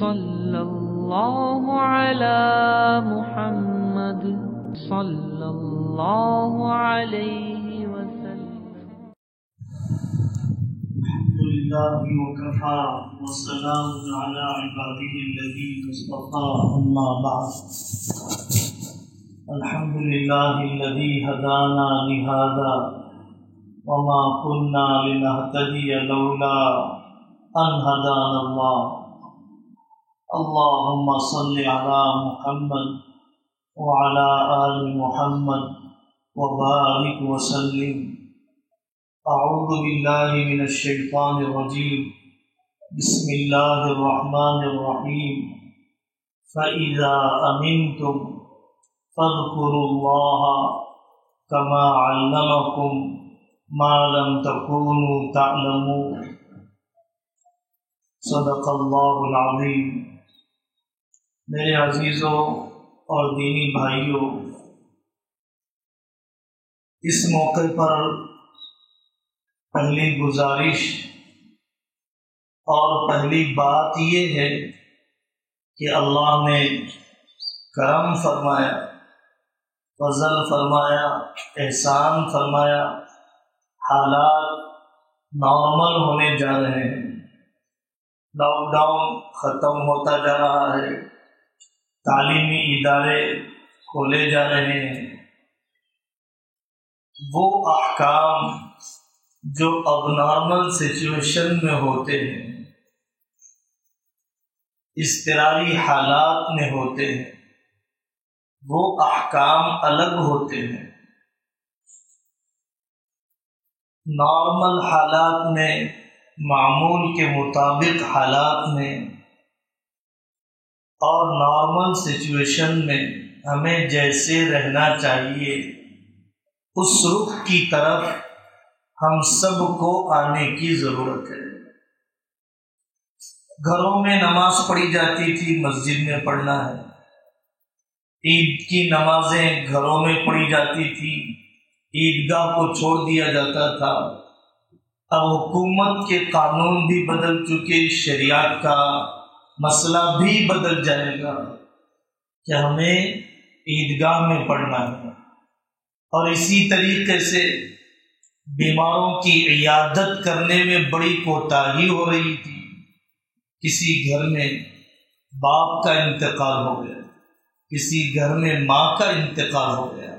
صلی اللہ علی محمد صلی اللہ علیہ وسلم. الحمدللہ وکفا والسلام علی عباده الذین اصطفى اما بعد. الحمدللہ الذی ہدانا لہذا وما كنا لنهتدی لولا ان ہدانا اللہ. اللهم صل على محمد وعلى آل محمد وبارك وسلم. اعوذ باللہ من الشیطان الرجیم. بسم اللہ الرحمن الرحیم. فَإِذَا أَمِنْتُمْ فَاذْكُرُوا اللَّهَ كَمَا عَلَّمَكُمْ مَا لَمْ تَكُونُوا تَعْلَمُونَ. صدق اللہ العظیم. میرے عزیزوں اور دینی بھائیوں، اس موقع پر پہلی گزارش اور پہلی بات یہ ہے کہ اللہ نے کرم فرمایا، فضل فرمایا، احسان فرمایا، حالات نارمل ہونے جا رہے ہیں. لاک ڈاؤن ختم ہوتا جا رہا ہے، تعلیمی ادارے کھولے جا رہے ہیں. وہ احکام جو اب نارمل سچویشن میں ہوتے ہیں، اضطراری حالات میں ہوتے ہیں، وہ احکام الگ ہوتے ہیں. نارمل حالات میں، معمول کے مطابق حالات میں اور نارمل سچویشن میں ہمیں جیسے رہنا چاہیے اس رخ کی طرف ہم سب کو آنے کی ضرورت ہے. گھروں میں نماز پڑھی جاتی تھی، مسجد میں پڑھنا ہے. عید کی نمازیں گھروں میں پڑھی جاتی تھی، عیدگاہ کو چھوڑ دیا جاتا تھا. اب حکومت کے قانون بھی بدل چکے، شریعت کا مسئلہ بھی بدل جائے گا کہ ہمیں عیدگاہ میں پڑھنا ہے. اور اسی طریقے سے بیماروں کی عیادت کرنے میں بڑی کوتاہی ہو رہی تھی. کسی گھر میں باپ کا انتقال ہو گیا، کسی گھر میں ماں کا انتقال ہو گیا،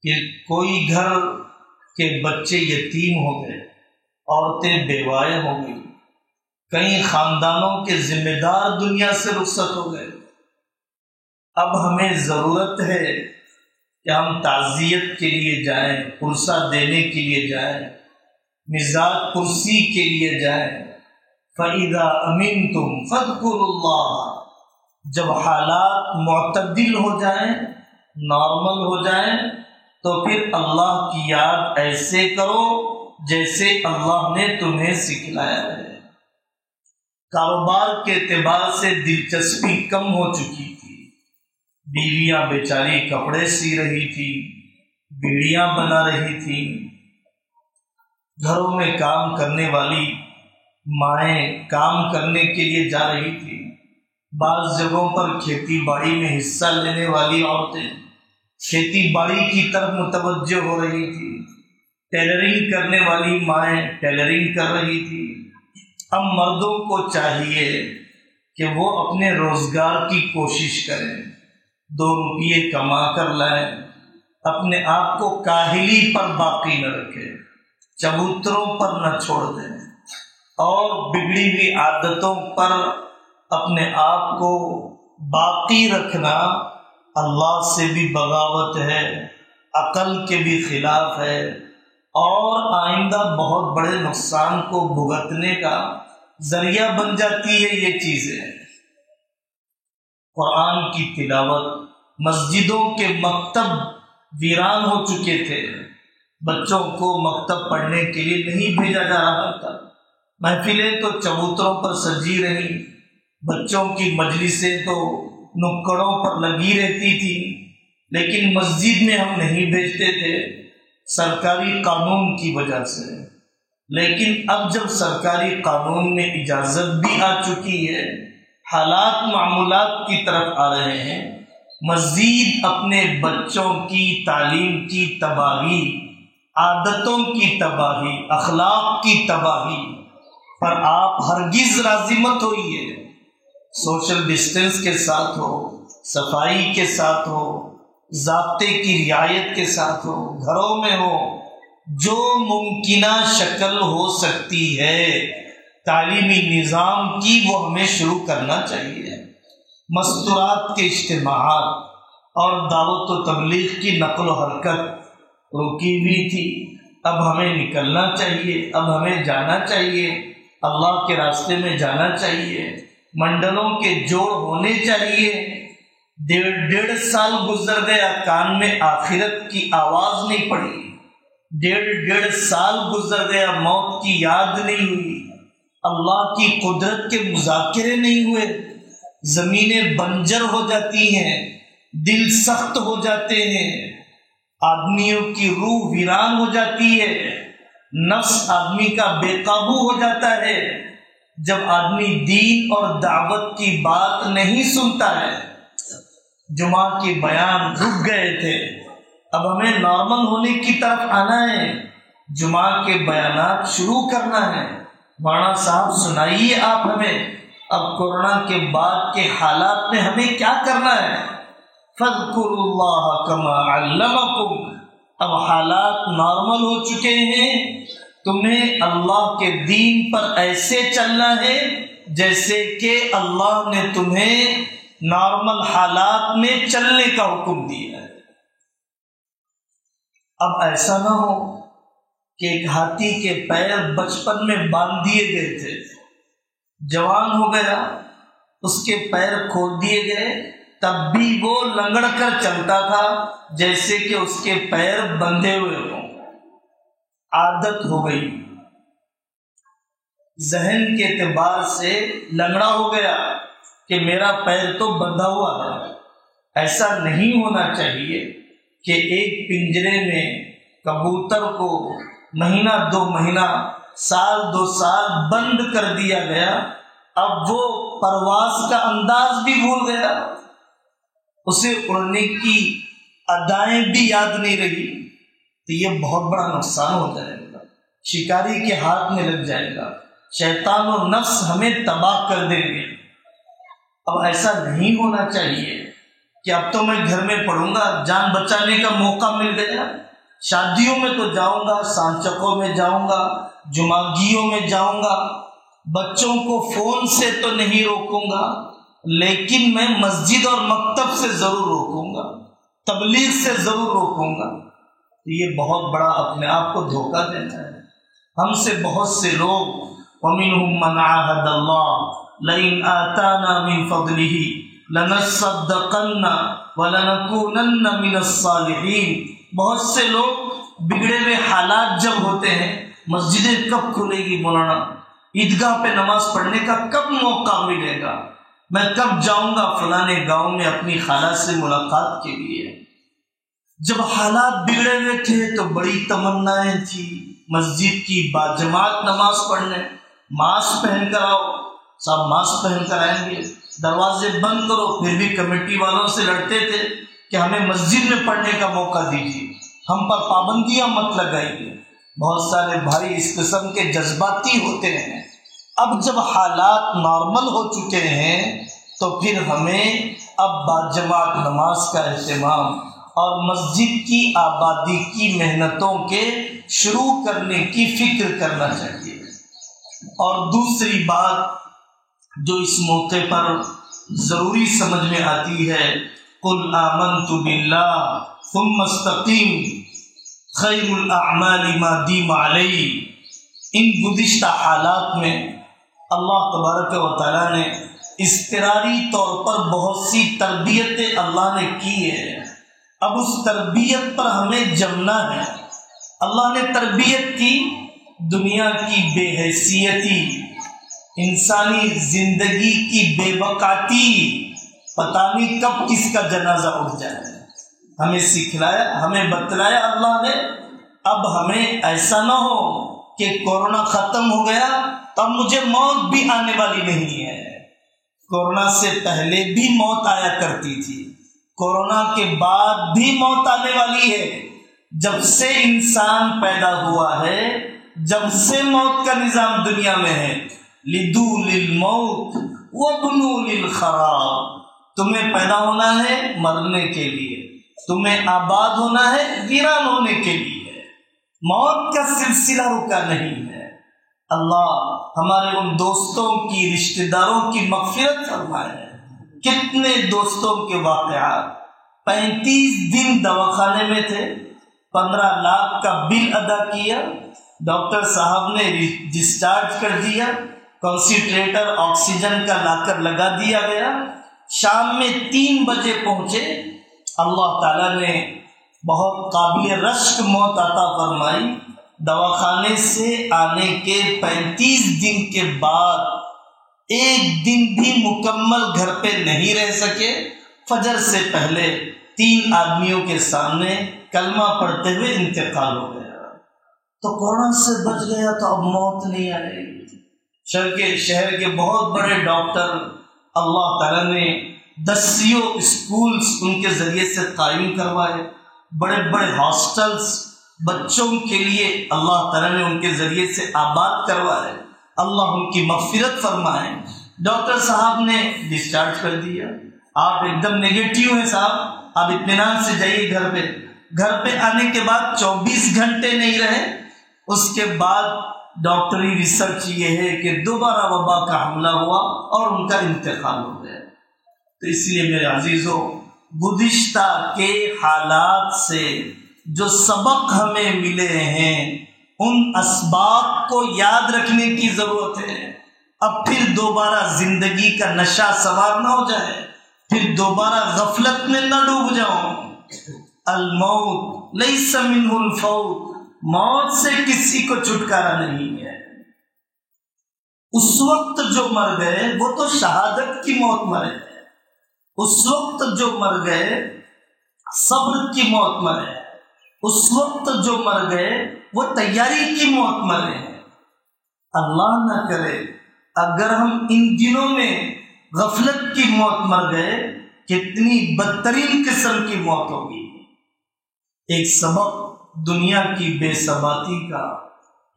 کہ کوئی گھر کے بچے یتیم ہو گئے، عورتیں بیوائیں ہو گئی، کئی خاندانوں کے ذمہ دار دنیا سے رخصت ہو گئے. اب ہمیں ضرورت ہے کہ ہم تعزیت کے لیے جائیں، پرسہ دینے کے لیے جائیں، مزاج پرسی کے لیے جائیں. فَإِذَا أَمِنْتُمْ فَاذْكُرُوا اللَّهَ. جب حالات معتدل ہو جائیں، نارمل ہو جائیں، تو پھر اللہ کی یاد ایسے کرو جیسے اللہ نے تمہیں سکھلایا ہے. کاروبار کے اعتبار سے دلچسپی کم ہو چکی تھی. بیویاں بیچاری کپڑے سی رہی تھی، بیڑیاں بنا رہی تھی. گھروں میں کام کرنے والی مائیں کام کرنے کے لیے جا رہی تھی. بعض جگہوں پر کھیتی باڑی میں حصہ لینے والی عورتیں کھیتی باڑی کی طرف متوجہ ہو رہی تھی. ٹیلرنگ کرنے والی مائیں ٹیلرنگ کر رہی تھی. اب مردوں کو چاہیے کہ وہ اپنے روزگار کی کوشش کریں، 2 روپیے کما کر لائیں، اپنے آپ کو کاہلی پر باقی نہ رکھیں، چبوتروں پر نہ چھوڑ دیں، اور بگڑی ہوئی عادتوں پر اپنے آپ کو باقی رکھنا اللہ سے بھی بغاوت ہے، عقل کے بھی خلاف ہے، اور آئندہ بہت بڑے نقصان کو بھگتنے کا ذریعہ بن جاتی ہے یہ چیزیں. قرآن کی تلاوت، مسجدوں کے مکتب ویران ہو چکے تھے، بچوں کو مکتب پڑھنے کے لیے نہیں بھیجا جا رہا تھا. محفلیں تو چبوتروں پر سجی رہی، بچوں کی مجلسیں تو نکڑوں پر لگی رہتی تھی، لیکن مسجد میں ہم نہیں بھیجتے تھے سرکاری قانون کی وجہ سے. لیکن اب جب سرکاری قانون میں اجازت بھی آ چکی ہے حالات معمولات کی طرف آ رہے ہیں، مزید اپنے بچوں کی تعلیم کی تباہی، عادتوں کی تباہی، اخلاق کی تباہی پر آپ ہرگز راضی مت ہوئیے۔ سوشل ڈسٹینس کے ساتھ ہو، صفائی کے ساتھ ہو، ضابطے کی رعایت کے ساتھ ہو، گھروں میں ہو، جو ممکنہ شکل ہو سکتی ہے تعلیمی نظام کی وہ ہمیں شروع کرنا چاہیے۔ مستورات کے اجتماعات اور دعوت و تبلیغ کی نقل و حرکت رکی ہوئی تھی، اب ہمیں نکلنا چاہیے، اب ہمیں جانا چاہیے، اللہ کے راستے میں جانا چاہیے، منڈلوں کے جوڑ ہونے چاہیے۔ 1.5 سال گزر گیا، کان میں آخرت کی آواز نہیں پڑی۔ 1.5 سال گزر گیا، موت کی یاد نہیں ہوئی، اللہ کی قدرت کے مذاکرے نہیں ہوئے، زمینیں بنجر ہو جاتی ہیں، دل سخت ہو جاتے ہیں، آدمیوں کی روح ویران ہو جاتی ہے، نفس آدمی کا بے قابو ہو جاتا ہے جب آدمی دین اور دعوت کی بات نہیں سنتا ہے۔ جمعہ کے بیان رک گئے تھے، اب ہمیں نارمل ہونے کی طرف آنا ہے، جمعہ کے بیانات شروع کرنا ہے۔ مولانا صاحب سنائیے آپ ہمیں اب کورونا کے بعد کے حالات میں ہمیں کیا کرنا ہے؟ فاذکروا اللہ کما علمکم، اب حالات نارمل ہو چکے ہیں، تمہیں اللہ کے دین پر ایسے چلنا ہے جیسے کہ اللہ نے تمہیں نارمل حالات میں چلنے کا حکم دیا ہے۔ اب ایسا نہ ہو کہ ایک ہاتھی کے پیر بچپن میں باندھ دیے گئے تھے، جوان ہو گیا، اس کے پیر کھول دیے گئے، تب بھی وہ لنگڑ کر چلتا تھا جیسے کہ اس کے پیر بندھے ہوئے ہوں۔ عادت ہو گئی، ذہن کے اعتبار سے لنگڑا ہو گیا کہ میرا پیر تو بندھا ہوا ہے۔ ایسا نہیں ہونا چاہیے کہ ایک پنجرے میں کبوتر کو مہینہ 2 مہینہ، سال 2 سال بند کر دیا گیا، اب وہ پرواز کا انداز بھی بھول گیا، اسے اڑنے کی ادائیں بھی یاد نہیں رہی، تو یہ بہت بڑا نقصان ہو جائے گا، شکاری کے ہاتھ میں لگ جائے گا، شیطان و نفس ہمیں تباہ کر دیں گے۔ اب ایسا نہیں ہونا چاہیے کہ اب تو میں گھر میں پڑھوں گا، جان بچانے کا موقع مل گیا، شادیوں میں تو جاؤں گا، سانچکوں میں جاؤں گا، جمعگیوں میں جاؤں گا، بچوں کو فون سے تو نہیں روکوں گا، لیکن میں مسجد اور مکتب سے ضرور روکوں گا، تبلیغ سے ضرور روکوں گا۔ یہ بہت بڑا اپنے آپ کو دھوکہ دینا ہے۔ ہم سے بہت سے لوگ وَمِنْهُمْ مَنْ عَاهَدَ اللَّهُ لَئِنْ آتَانَا مِنْ فَضْلِهِ لَنَصَّدَّقَنَّ وَلَنَكُونَنَّ مِنَ الصَّالِحِينَ۔ بہت سے لوگ بگڑے ہوئے حالات جب ہوتے ہیں، مسجدیں کب کھلے گی مولانا، عیدگاہ پہ نماز پڑھنے کا کب موقع ملے گا، میں کب جاؤں گا فلانے گاؤں میں اپنی خالہ سے ملاقات کے لیے۔ جب حالات بگڑے ہوئے تھے تو بڑی تمنائیں تھی مسجد کی باجماعت نماز پڑھنے، ماسک پہن کر آؤ، صاحب ماسک پہن کر آئیں گے، دروازے بند کرو، پھر بھی کمیٹی والوں سے لڑتے تھے کہ ہمیں مسجد میں پڑھنے کا موقع دیجیے، ہم پر پابندیاں مت لگائیے۔ بہت سارے بھائی اس قسم کے جذباتی ہوتے ہیں۔ اب جب حالات نارمل ہو چکے ہیں تو پھر ہمیں اب باجماعت نماز کا اہتمام اور مسجد کی آبادی کی محنتوں کے شروع کرنے کی فکر کرنا چاہیے۔ اور دوسری بات جو اس موقع پر ضروری سمجھ میں آتی ہے، قُلْ آمَنْتُ بِاللَّهِ ثُمَّ اسْتَقِیمُ خَیْرُ الْأَعْمَالِ مَا دِیمَ عَلَیْهِ۔ ان گزشتہ حالات میں اللہ تبارک و تعالیٰ نے اضطراری طور پر بہت سی تربیتیں اللہ نے کی ہے، اب اس تربیت پر ہمیں جمنا ہے۔ اللہ نے تربیت کی، دنیا کی بے حیثیتی، انسانی زندگی کی بے وقاتی، پتہ نہیں کب کس کا جنازہ اٹھ جائے، ہمیں سکھلایا، ہمیں بتلایا اللہ نے۔ اب ہمیں ایسا نہ ہو کہ کورونا ختم ہو گیا اب مجھے موت بھی آنے والی نہیں ہے، کورونا سے پہلے بھی موت آیا کرتی تھی، کورونا کے بعد بھی موت آنے والی ہے۔ جب سے انسان پیدا ہوا ہے، جب سے موت کا نظام دنیا میں ہے، لدو للموت وابنو للخراب، تمہیں پیدا ہونا ہے مرنے کے لیے، تمہیں آباد ہونا ہے ویران ہونے کے لیے، موت کا سلسلہ رکا نہیں ہے۔ اللہ ہمارے ان دوستوں کی، رشتہ داروں کی مغفرت فرمائے۔ کتنے دوستوں کے واقعات، 35 دن دواخانے میں تھے، 15 لاکھ کا بل ادا کیا، ڈاکٹر صاحب نے ڈسچارج کر دیا، کنسنٹریٹر آکسیجن کا لا کر لگا دیا گیا، شام میں 3 بجے پہنچے، اللہ تعالیٰ نے بہت قابل رشک موت عطا فرمائی۔ دواخانے سے آنے کے 35 دن کے بعد ایک دن بھی مکمل گھر پہ نہیں رہ سکے، فجر سے پہلے 3 آدمیوں کے سامنے کلمہ پڑھتے ہوئے انتقال ہو گیا۔ تو کورونا سے بچ گیا تو اب موت نہیں آئے گی۔ شہر کے بہت بڑے ڈاکٹر اللہ تعالیٰ نے 10 اسکولز ان کے ذریعے سے قائم کروائے، بڑے بڑے ہاسٹلز بچوں کے لیے اللہ تعالیٰ نے ان کے ذریعے سے آباد کروائے۔ اللہ ان کی مغفرت فرمائے۔ ڈاکٹر صاحب نے ڈسچارج کر دیا، آپ ایک دم نیگیٹو ہیں صاحب، آپ اطمینان سے جائیے گھر پہ۔ گھر پہ آنے کے بعد 24 گھنٹے نہیں رہے، اس کے بعد ڈاکٹری ریسرچ یہ ہے کہ دوبارہ وبا کا حملہ ہوا اور ان کا انتقال ہو گیا۔ تو اس لیے میرے عزیزوں، گزشتہ کے حالات سے جو سبق ہمیں ملے ہیں، ان اسباب کو یاد رکھنے کی ضرورت ہے۔ اب پھر دوبارہ زندگی کا نشہ سوار نہ ہو جائے، پھر دوبارہ غفلت میں نہ ڈوب جاؤں۔ الموت لیس منہ الفوت، موت سے کسی کو چھٹکارا نہیں ہے۔ اس وقت جو مر گئے وہ تو شہادت کی موت مرے، اس وقت جو مر گئے صبر کی موت مرے، اس وقت جو مر گئے وہ تیاری کی موت مرے ہیں۔ اللہ نہ کرے اگر ہم ان دنوں میں غفلت کی موت مر گئے، کتنی بدترین قسم کی موت ہوگی۔ ایک سبق دنیا کی بے ثباتی کا،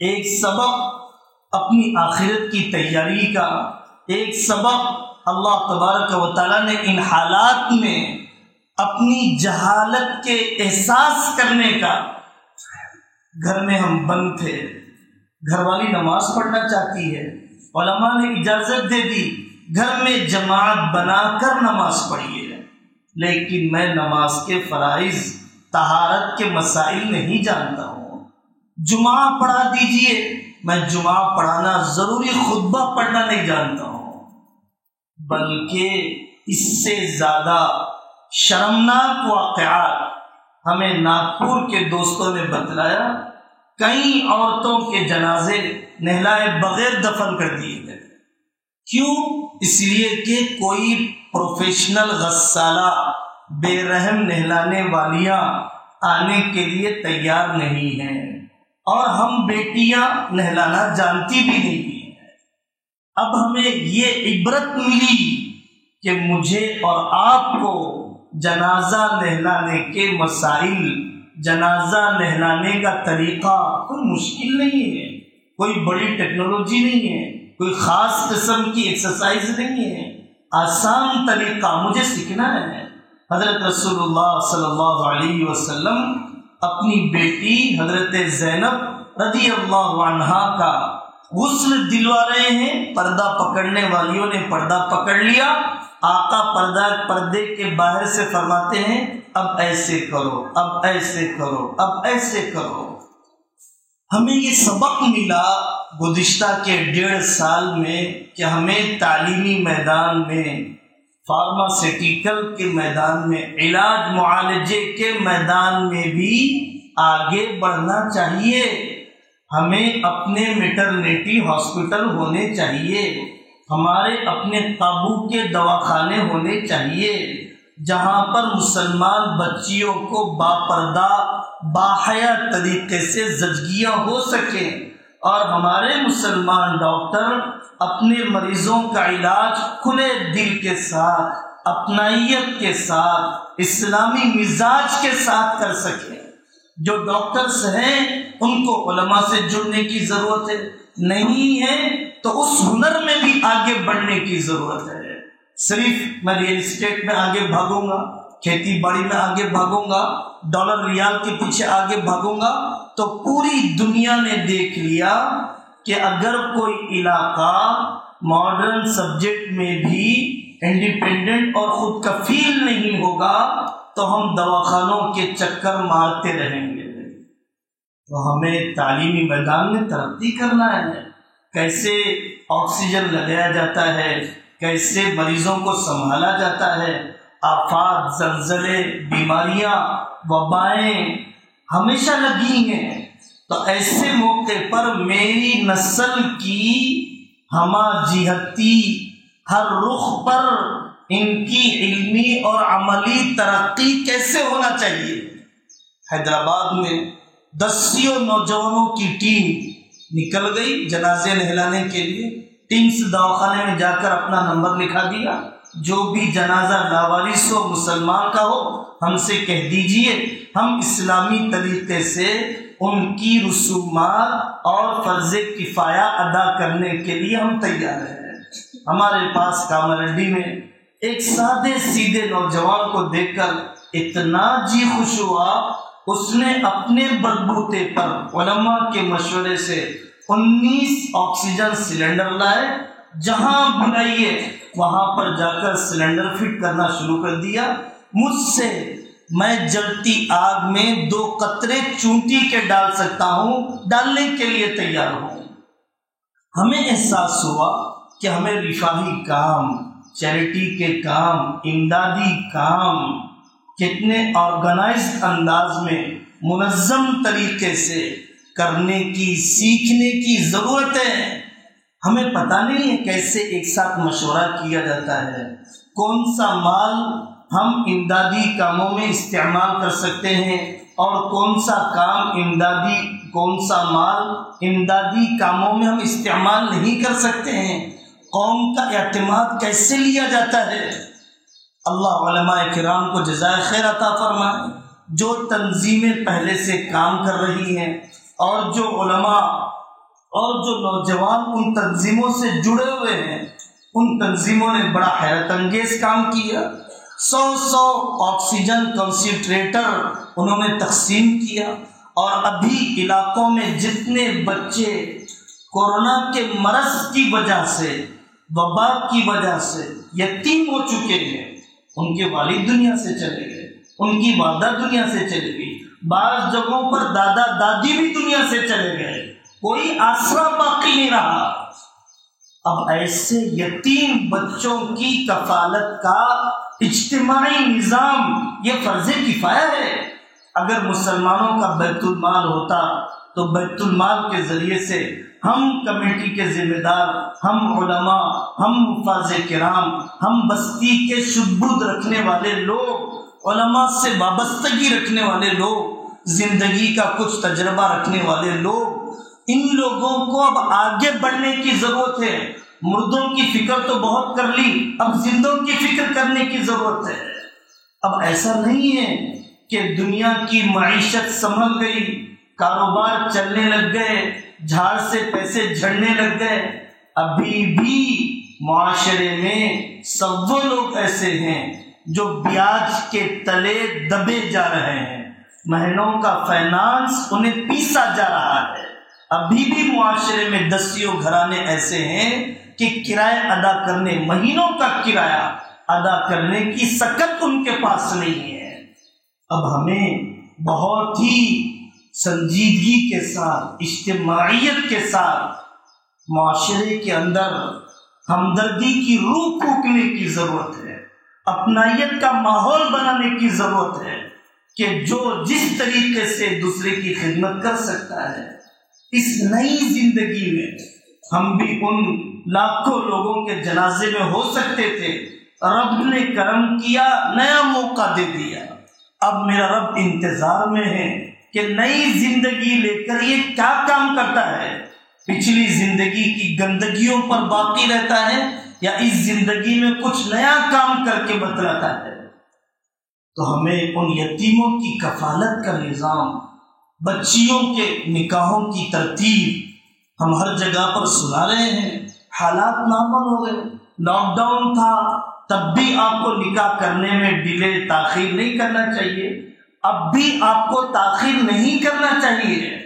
ایک سبق اپنی آخرت کی تیاری کا، ایک سبق اللہ تبارک و تعالیٰ نے ان حالات میں اپنی جہالت کے احساس کرنے کا۔ گھر میں ہم بند تھے، گھر والی نماز پڑھنا چاہتی ہے، علماء نے اجازت دے دی گھر میں جماعت بنا کر نماز پڑھیے، لیکن میں نماز کے فرائض، طہارت کے مسائل نہیں جانتا ہوں، جمعہ پڑھا دیجئے، میں جمعہ پڑھانا ضروری خطبہ پڑھنا نہیں جانتا ہوں۔ بلکہ اس سے زیادہ شرمناک واقعات ہمیں ناگپور کے دوستوں نے بتلایا۔ کئی عورتوں کے جنازے نہلائے بغیر دفن کر دیے گئے۔ کیوں؟ اس لیے کہ کوئی پروفیشنل غسالہ، بے رحم نہلانے والیاں آنے کے لیے تیار نہیں ہیں، اور ہم بیٹیاں نہلانا جانتی بھی نہیں ہیں۔ اب ہمیں یہ عبرت ملی کہ مجھے اور آپ کو جنازہ نہلانے کے مسائل، جنازہ نہلانے کا طریقہ کوئی مشکل نہیں ہے، کوئی بڑی ٹیکنالوجی نہیں ہے، کوئی خاص قسم کی ایکسرسائز نہیں ہے، آسان طریقہ مجھے سیکھنا ہے۔ حضرت رسول اللہ صلی اللہ علیہ وسلم اپنی بیٹی حضرت زینب رضی اللہ عنہا کا غسل دلوا رہے ہیں، پردہ پکڑنے والیوں نے پردہ پکڑ لیا، آقا پردے کے باہر سے فرماتے ہیں اب ایسے کرو، اب ایسے کرو، اب ایسے کرو۔ ہمیں یہ سبق ملا گزشتہ کے 1.5 سال میں کہ ہمیں تعلیمی میدان میں، فارماسیٹیکل کے میدان میں، علاج معالجے کے میدان میں بھی آگے بڑھنا چاہیے۔ ہمیں اپنے میٹرنیٹی ہاسپٹل ہونے چاہیے، ہمارے اپنے قابو کے دواخانے ہونے چاہیے، جہاں پر مسلمان بچیوں کو باپردہ باحیا طریقے سے زچگیاں ہو سکیں، اور ہمارے مسلمان ڈاکٹر اپنے مریضوں کا علاج کھلے دل کے ساتھ، اپنائیت کے ساتھ، اسلامی مزاج کے ساتھ کر سکیں۔ جو ڈاکٹرز ہیں ان کو علماء سے جڑنے کی ضرورت ہے، نہیں ہے تو اس ہنر میں بھی آگے بڑھنے کی ضرورت ہے۔ صرف میں ریئل اسٹیٹ میں آگے بھاگوں گا، کھیتی باڑی میں آگے بھاگوں گا، ڈالر ریال کے پیچھے آگے بھاگوں گا تو پوری دنیا نے دیکھ لیا کہ اگر کوئی علاقہ ماڈرن سبجیکٹ میں بھی انڈیپینڈنٹ اور خود کفیل نہیں ہوگا تو ہم دواخانوں کے چکر مارتے رہیں گے۔ تو ہمیں تعلیمی میدان میں ترقی کرنا ہے، کیسے آکسیجن لگایا جاتا ہے، کیسے مریضوں کو سنبھالا جاتا ہے۔ آفات، زلزلے، بیماریاں، وبائیں ہمیشہ لگی ہیں، تو ایسے موقع پر میری نسل کی ہمہ جہتی ہر رخ پر ان کی علمی اور عملی ترقی کیسے ہونا چاہیے۔ حیدرآباد میں 10 نوجوانوں کی ٹیم نکل گئی جنازے نہلانے کے لیے۔ ٹیمز دواخانے میں جا کر اپنا نمبر لکھا دیا، جو بھی جنازہ لاوارث ہو، مسلمان کا ہو، ہم سے کہہ دیجئے، ہم اسلامی طریقے سے ان کی رسومات اور فرض کفایہ ادا کرنے کے لیے ہم تیار ہیں۔ ہمارے پاس کامرڈی میں ایک سادے سیدھے نوجوان کو دیکھ کر اتنا جی خوش ہوا، اس نے اپنے بلبوتے پر علماء کے مشورے سے 19 آکسیجن سلنڈر لائے، جہاں بلائیے وہاں پر جا کر سلنڈر فٹ کرنا شروع کر دیا۔ مجھ سے میں جلتی آگ میں 2 قطرے چونٹی کے ڈال سکتا ہوں، ڈالنے کے لیے تیار ہوں۔ ہمیں احساس ہوا کہ ہمیں رفاہی کام، چیریٹی کے کام، امدادی کام کتنے آرگنائزڈ انداز میں، منظم طریقے سے کرنے کی، سیکھنے کی ضرورت ہے۔ ہمیں پتہ نہیں ہے کیسے ایک ساتھ مشورہ کیا جاتا ہے، کون سا مال ہم امدادی کاموں میں استعمال کر سکتے ہیں اور کون سا مال امدادی کاموں میں ہم استعمال نہیں کر سکتے ہیں۔ قوم کا اعتماد کیسے لیا جاتا ہے۔ اللہ علماء کرام کو جزائے خیر عطا فرمائے، جو تنظیمیں پہلے سے کام کر رہی ہیں اور جو علماء اور جو نوجوان ان تنظیموں سے جڑے ہوئے ہیں، ان تنظیموں نے بڑا حیرت انگیز کام کیا۔ 100 آکسیجن کنسنٹریٹر انہوں نے تقسیم کیا، اور ابھی علاقوں میں جتنے بچے کورونا کے مرض کی وجہ سے، وبا کی وجہ سے یتیم ہو چکے ہیں، ان کے والد دنیا سے چلے گئے، ان کی والدہ دنیا سے چلی گئی، بعض جگہوں پر دادا دادی بھی دنیا سے چلے گئے، کوئی آسرا باقی نہیں رہا۔ اب ایسے یتیم بچوں کی کفالت کا اجتماعی نظام یہ فرض کفایہ ہے۔ اگر مسلمانوں کا بیت المال ہوتا تو بیت المال کے ذریعے سے ہم کمیٹی کے ذمہ دار، ہم علماء، ہم حفاظ کرام، ہم بستی کے شدبود رکھنے والے لوگ، علماء سے وابستگی رکھنے والے لوگ، زندگی کا کچھ تجربہ رکھنے والے لوگ، ان لوگوں کو اب آگے بڑھنے کی ضرورت ہے۔ مردوں کی فکر تو بہت کر لی، اب زندوں کی فکر کرنے کی ضرورت ہے۔ اب ایسا نہیں ہے کہ دنیا کی معیشت سنبھل گئی، کاروبار چلنے لگ گئے، جھاڑ سے پیسے جھڑنے لگ گئے۔ ابھی بھی معاشرے میں سب وہ لوگ ایسے ہیں جو بیاج کے تلے دبے جا رہے ہیں، مہینوں کا فائنانس انہیں پیسا جا رہا ہے۔ ابھی بھی معاشرے میں 10 گھرانے ایسے ہیں کہ کرایہ ادا کرنے، مہینوں کا کرایہ ادا کرنے کی سکت ان کے پاس نہیں ہے۔ اب ہمیں بہت ہی سنجیدگی کے ساتھ، اجتماعیت کے ساتھ معاشرے کے اندر ہمدردی کی روح پھونکنے کی ضرورت ہے، اپنائیت کا ماحول بنانے کی ضرورت ہے کہ جو جس طریقے سے دوسرے کی خدمت کر سکتا ہے، اس نئی زندگی میں ہم بھی ان لاکھوں لوگوں کے جنازے میں ہو سکتے تھے۔ رب نے کرم کیا، نیا موقع دے دیا۔ اب میرا رب انتظار میں ہے کہ نئی زندگی لے کر یہ کیا کام کرتا ہے۔ پچھلی زندگی کی گندگیوں پر باقی رہتا ہے یا اس زندگی میں کچھ نیا کام کر کے بتلاتا ہے؟ تو ہمیں ان یتیموں کی کفالت کا نظام، بچیوں کے نکاحوں کی ترتیب ہم ہر جگہ پر سنا رہے ہیں۔ حالات نارمل ہو گئے، لاک ڈاؤن تھا، تب بھی آپ کو نکاح کرنے میں ڈیلے تاخیر نہیں کرنا چاہیے، اب بھی آپ کو تاخیر نہیں کرنا چاہیے۔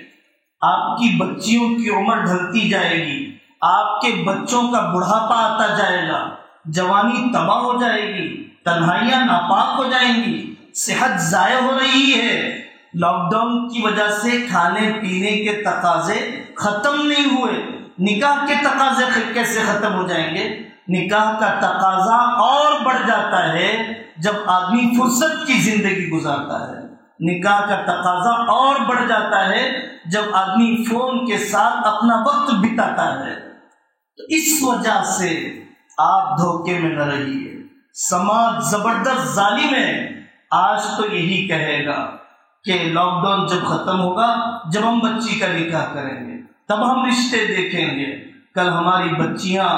آپ کی بچیوں کی عمر ڈھلتی جائے گی، آپ کے بچوں کا بڑھاپا آتا جائے گا، جوانی تباہ ہو جائے گی، تنہائیاں ناپاک ہو جائیں گی، صحت ضائع ہو رہی ہے۔ لاک ڈاؤن کی وجہ سے کھانے پینے کے تقاضے ختم نہیں ہوئے، نکاح کے تقاضے کیسے ختم ہو جائیں گے؟ نکاح کا تقاضا اور بڑھ جاتا ہے جب آدمی فرصت کی زندگی گزارتا ہے، نکاح کا تقاضا اور بڑھ جاتا ہے جب آدمی فون کے ساتھ اپنا وقت بتاتا ہے۔ تو اس وجہ سے آپ دھوکے میں نہ رہیے، سماج زبردست ظالم ہے، آج تو یہی کہے گا کہ لاک ڈاؤن جب ختم ہوگا، جب ہم بچی کا نکاح کریں گے تب ہم رشتے دیکھیں گے، کل ہماری بچیاں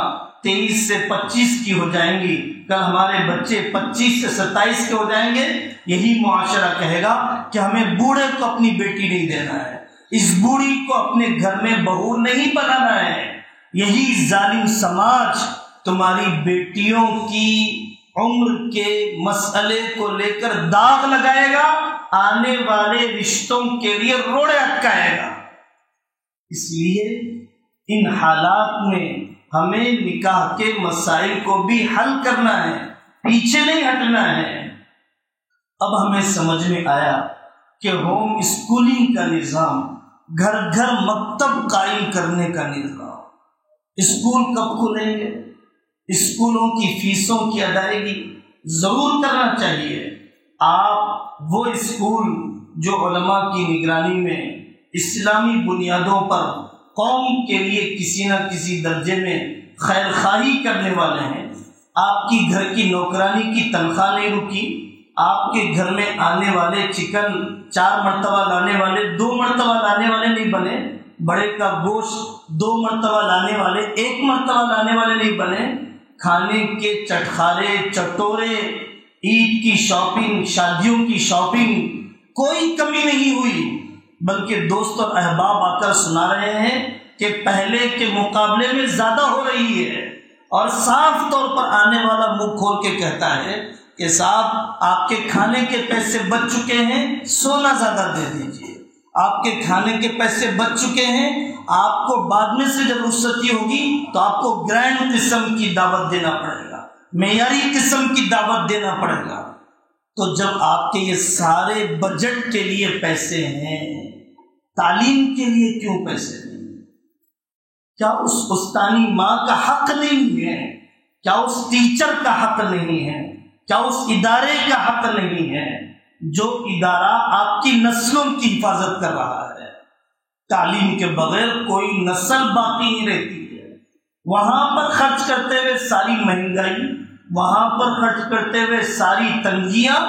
23 سے 25 کی ہو جائیں گی، کل ہمارے بچے 25 سے 27 کے ہو جائیں گے، یہی معاشرہ کہے گا کہ ہمیں بوڑھے کو اپنی بیٹی نہیں دینا ہے، اس بوڑھی کو اپنے گھر میں بہو نہیں بنانا ہے۔ یہی ظالم سماج تمہاری بیٹیوں کی عمر کے مسئلے کو لے کر داغ لگائے گا، آنے والے رشتوں کے لیے روڑے اٹکائے گا۔ اس لیے ان حالات میں ہمیں نکاح کے مسائل کو بھی حل کرنا ہے، پیچھے نہیں ہٹنا ہے۔ اب ہمیں سمجھ میں آیا کہ ہوم اسکولنگ کا نظام، گھر گھر مکتب قائم کرنے کا نظام، اسکول کب کھلیں گے؟ اسکولوں کی فیسوں کی ادائیگی ضرور کرنا چاہیے۔ آپ وہ اسکول جو علماء کی نگرانی میں اسلامی بنیادوں پر قوم کے لیے کسی نہ کسی درجے میں خیر خواہی کرنے والے ہیں، آپ کی گھر کی نوکرانی کی تنخواہ نہیں رکی، آپ کے گھر میں آنے والے چکن 4 مرتبہ لانے والے 2 مرتبہ لانے والے نہیں بنے، بڑے کا گوشت 2 مرتبہ لانے والے 1 مرتبہ لانے والے نہیں بنے، کھانے کے چٹخارے چٹورے، عید کی شاپنگ، شادیوں کی شاپنگ، کوئی کمی نہیں ہوئی، بلکہ دوست اور احباب آ کر سنا رہے ہیں کہ پہلے کے مقابلے میں زیادہ ہو رہی ہے، اور صاف طور پر آنے والا منہ کھول کے کہتا ہے کہ صاحب آپ کے کھانے کے پیسے بچ چکے ہیں، سونا زیادہ دے دیجیے، آپ کے کھانے کے پیسے بچ چکے ہیں، آپ کو بعد میں سے جب رخصتی ہوگی تو آپ کو گرینڈ قسم کی دعوت دینا پڑے گا، معیاری قسم کی دعوت دینا پڑے گا۔ تو جب آپ کے یہ سارے بجٹ کے لیے پیسے ہیں، تعلیم کے لیے کیوں پیسے نہیں؟ کیا اس استانی ماں کا حق نہیں ہے؟ کیا اس ٹیچر کا حق نہیں ہے؟ کیا اس ادارے کا حق نہیں ہے جو ادارہ آپ کی نسلوں کی حفاظت کر رہا ہے؟ تعلیم کے بغیر کوئی نسل باقی نہیں رہتی ہے۔ وہاں پر خرچ کرتے ہوئے ساری مہنگائی، وہاں پر خرچ کرتے ہوئے ساری تنگیاں،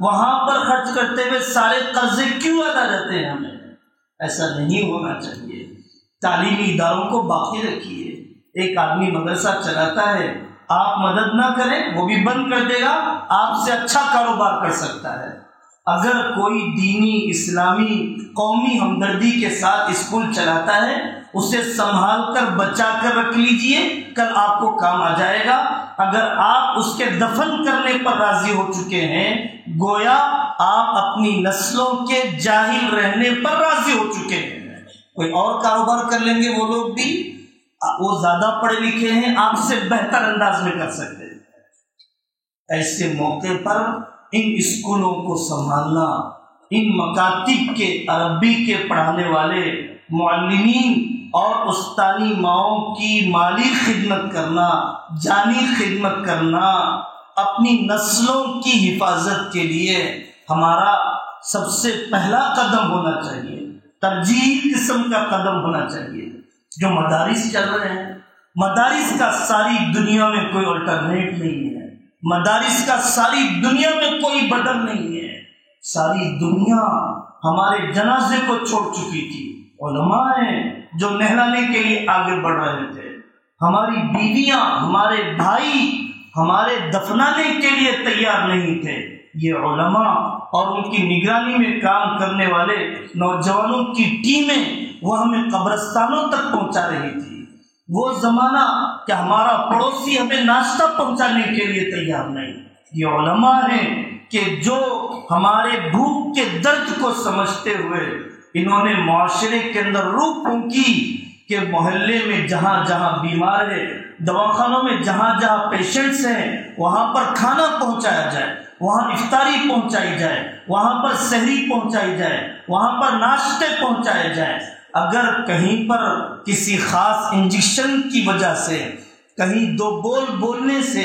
وہاں پر خرچ کرتے ہوئے سارے قرضے کیوں ادا جاتے ہیں؟ ہمیں ایسا نہیں ہونا چاہیے۔ تعلیمی اداروں کو باقی رکھیے۔ ایک آدمی مدرسہ چلاتا ہے، آپ مدد نہ کریں وہ بھی بند کر دے گا، آپ سے اچھا کاروبار کر سکتا ہے۔ اگر کوئی دینی اسلامی قومی ہمدردی کے ساتھ اسکول چلاتا ہے، اسے سنبھال کر بچا کر رکھ لیجئے، کل آپ کو کام آ جائے گا۔ اگر آپ اس کے دفن کرنے پر راضی ہو چکے ہیں، گویا آپ اپنی نسلوں کے جاہل رہنے پر راضی ہو چکے ہیں۔ کوئی اور کاروبار کر لیں گے وہ لوگ بھی، وہ زیادہ پڑھے لکھے ہیں، آپ سے بہتر انداز میں کر سکتے ہیں۔ ایسے موقع پر ان اسکولوں کو سنبھالنا، ان مکاتب کے عربی کے پڑھانے والے معلمین اور استانی ماؤں کی مالی خدمت کرنا، جانی خدمت کرنا، اپنی نسلوں کی حفاظت کے لیے ہمارا سب سے پہلا قدم ہونا چاہیے، ترجیحی قسم کا قدم ہونا چاہیے۔ جو مدارس چل رہے ہیں، مدارس کا ساری دنیا میں کوئی الٹرنیٹ نہیں ہے، مدارس کا ساری دنیا میں کوئی بدل نہیں ہے۔ ساری دنیا ہمارے جنازے کو چھوڑ چکی تھی، علماء ہیں جو نہلانے کے لیے آگے بڑھ رہے تھے، ہماری بیویاں، ہمارے بھائی ہمارے دفنانے کے لیے تیار نہیں تھے، یہ علماء اور ان کی نگرانی میں کام کرنے والے نوجوانوں کی ٹیمیں وہ ہمیں قبرستانوں تک پہنچا رہی تھی۔ وہ زمانہ کہ ہمارا پڑوسی ہمیں ناشتہ پہنچانے کے لیے تیار نہیں، یہ علماء ہیں کہ جو ہمارے بھوک کے درد کو سمجھتے ہوئے انہوں نے معاشرے کے اندر روح پھونکی کہ محلے میں جہاں جہاں بیمار ہے، دواخانوں میں جہاں جہاں پیشنٹس ہیں، وہاں پر کھانا پہنچایا جائے، وہاں افطاری پہنچائی جائے، وہاں پر سحری پہنچائی جائے، وہاں پر ناشتے پہنچائے جائیں۔ اگر کہیں پر کسی خاص انجیکشن کی وجہ سے، کہیں دو بول بولنے سے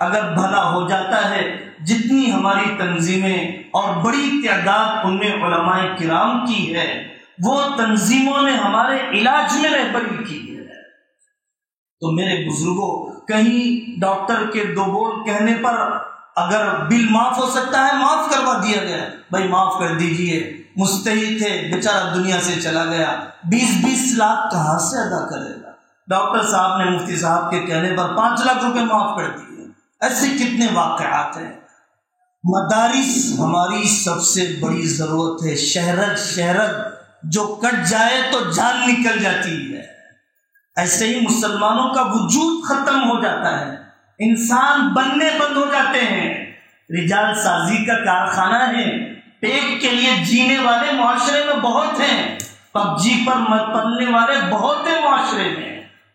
اگر بھلا ہو جاتا ہے، جتنی ہماری تنظیمیں اور بڑی تعداد ان میں علماء کرام کی ہے، وہ تنظیموں نے ہمارے علاج میں رہبری کی ہے۔ تو میرے بزرگوں، کہیں ڈاکٹر کے دو بول کہنے پر اگر بل معاف ہو سکتا ہے، معاف کروا دیا گیا، بھائی معاف کر دیجئے، مستحی تھے، بیچارہ دنیا سے چلا گیا، 20-20 لاکھ کہاں سے ادا کرے گا؟ ڈاکٹر صاحب نے مفتی صاحب کے کہنے پر 5 لاکھ روپے معاف کر دیے۔ ایسے کتنے واقعات ہیں۔ مدارس ہماری سب سے بڑی ضرورت ہے، شہرت جو کٹ جائے تو جان نکل جاتی ہے، ایسے ہی مسلمانوں کا وجود ختم ہو جاتا ہے، انسان بننے بند ہو جاتے ہیں۔ رجال سازی کا کارخانہ ہے، پیٹ کے لیے جینے والے معاشرے میں بہت ہیں، پب جی پر پلنے والے بہت ہیں معاشرے میں،